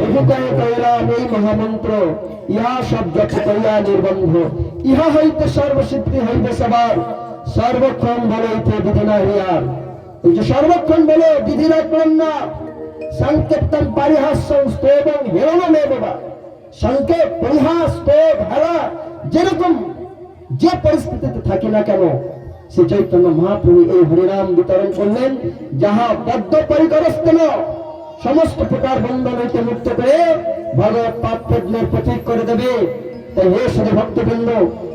প্রভু কয়ে কইলাম এই মহামন্ত্র, ইহা সব জপ করিয়া নির্বন্ধ, ইহা হইতে সর্বসিদ্ধি হইবে সবার, সর্বক্ষণ বলইতে বিধি না হইয়ার। এই যে সর্বক্ষণ বলে বিধি রাখলেন না। সংকেতন পরিহাস্যং স্তোভং হেরণমেব বা। সংকেত, পরিহাস, স্তোভ, হেলা যেরকম যে পরিস্থিতিতে থাকি না কেন, শ্রী চৈতন্য মহাপ্রভু এই হরিনাম বিতরণ করলেন, যাহা বদ্ধ পরিকরস্তন সমস্ত প্রকার বন্ধন হইতে মুক্ত করে ভগবত পাদ পদ্মের প্রতীক করে দেবে। তাই হে শুধু ভক্তবৃন্দ,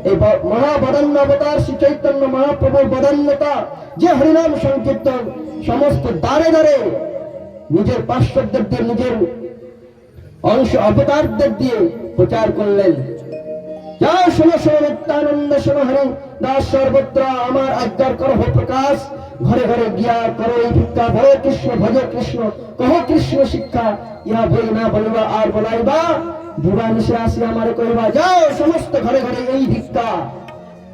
এই মহাবদান্য অবতার শ্রী চৈতন্য মহাপ্রভুর বদান্যতা যে হরিনাম সংকীর্তন, সমস্ত দ্বারে দ্বারে নিজের পার্শ্বদেবদের, নিজের অংশ অবতারদের দিয়ে প্রচার করলেন, যাও শোনো শোনো নিত্যানন্দ শোনো হরে দাস সর্বত্র আমার আজ্ঞার করো প্রকাশ, ঘরে ঘরে গিয়া করো এই ভিক্ষা, ভয় কৃষ্ণ ভজ কৃষ্ণ কহ কৃষ্ণ শিক্ষা, ইহা বই না বলিবা আর বলাইবা, দিবা নিশে আসি আমারে কইবা, যাও সমস্ত ঘরে ঘরে এই ভিক্ষা,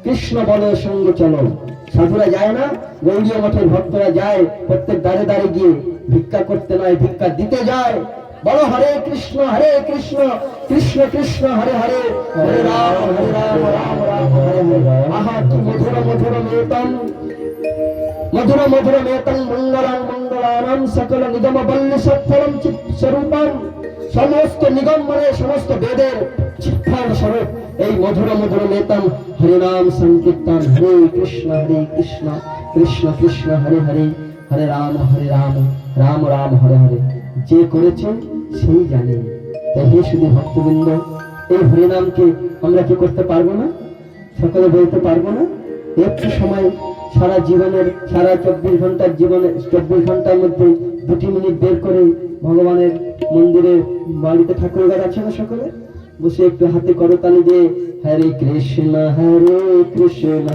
কৃষ্ণ বলে সঙ্গে চলো। সাধুরা যায় না, গৌড়ীয় মঠের ভক্তরা যায়, প্রত্যেক দ্বারে দ্বারে গিয়ে ভিক্ষা করতে নয় ভিক্ষা দিতে যায়। বলো হরে কৃষ্ণ কৃষ্ণ কৃষ্ণ হরে হরে, হরে রাম রাম রাম হরে হরে। আহা কি মধুর মধুর মেতম, মধুর মধুর মেতম, মঙ্গলাং মঙ্গলানাম সকল নিগম বল্লি সৎফলম চিৎ স্বরূপম, সমস্ত নিগম মানে সমস্ত বেদের চিৎফল স্বরূপ এই মধুর মধুর মেতম হরিনাম সংকীর্তন। হরে কৃষ্ণ কৃষ্ণ কৃষ্ণ হরে হরে, হরে রাম রাম রাম হরে হরে। যে করেছে সেই জানে। তাই হে শুধু ভক্তবৃন্দ, এই হরিনামকে আমরা কি করতে পারবো না? সকলে বলতে পারবো না? একটু সময় সারা জীবনের, সারা 24 ঘন্টার জীবনে 24 ঘন্টার মধ্যে 2 মিনিট বের করে ভগবানের মন্দিরে বাড়িতে ঠাকুর ঘর আছে না, সকলে বসে একটু হাতে করতালি দিয়ে হরে কৃষ্ণ কৃষ্ণ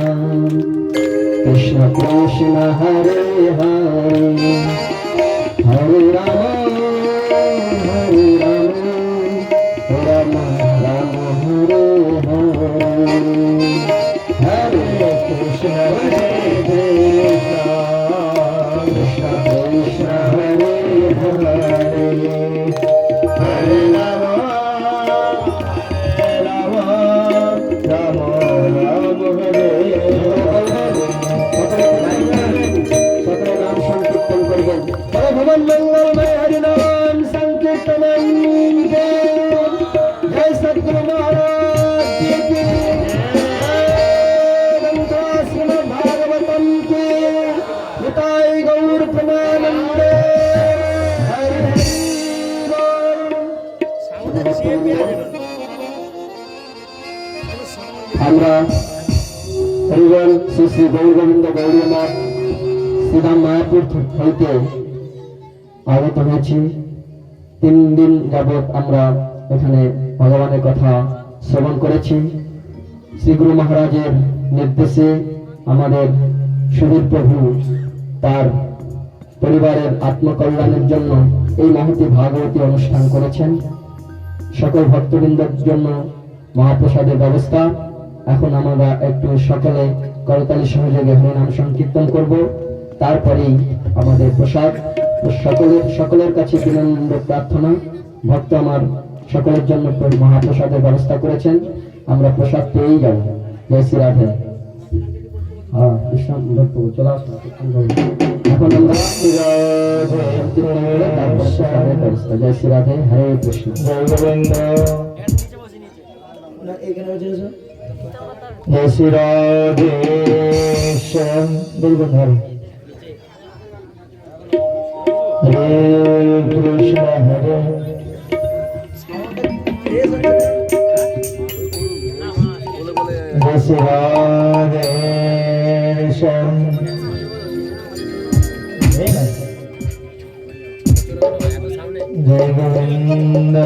কৃষ্ণ হরে হরে, হরে রাম রাম রাম হরে হরে, হরে কৃষ্ণ হরে কৃষ্ণ কৃষ্ণ কৃষ্ণ হরে হরে, হরে রাম রাম রাম রাম হরে হরে। সকলে নাম সংকীর্তন করবেন। হরে ভগবান মঙ্গলময় হরিনাম সংকীর্তন, জয় সদ্গুরু মহারাজ কি জয়, শ্রীমদ্ ভাগবতম কি, নিতাই গৌর প্রেমানন্দে, হরি হরি বল। আমরা হরিবল শ্রী শ্রী গৌর গোবিন্দ গৌরী মঠ শ্রীধাম মায়াপুর হইতে আগত হয়েছি। 3 দিন যাবৎ আমরা এখানে ভগবানের কথা শ্রবণ করেছি। শ্রী গুরু মহারাজের নির্দেশে আমাদের সুধীর প্রভু তার পরিবারের আত্মকল্যাণের জন্য এই মহতী ভাগবতী অনুষ্ঠান করেছেন। সকল ভক্তবৃন্দের জন্য মহাপ্রসাদের ব্যবস্থা। এখন আমরা একটু সকলে করতালি সহযোগে হরিনাম সংকীর্তন করব, তারপরেই আমাদের প্রসাদ। সকলের কাছে বিনম্র প্রার্থনা, ভক্ত আমার সকলের জন্য মহাপ্রসাদের ব্যবস্থা করেছেন, আমরা প্রসাদ পেয়েই যাব। জয় শ্রী রাধে। কৃষ্ণ ভক্ত চলে আসুন, এখন আমরা প্রসাদের ব্যবস্থা। জয় শ্রী রাধে, হরে কৃষ্ণ, জয় গোবিন্দ, জয় শ্রী রাধে। বলবেন হরে কৃষ্ণ হরে, জয় শ্রী রাধে শ্যাম, জয় গোবিন্দ।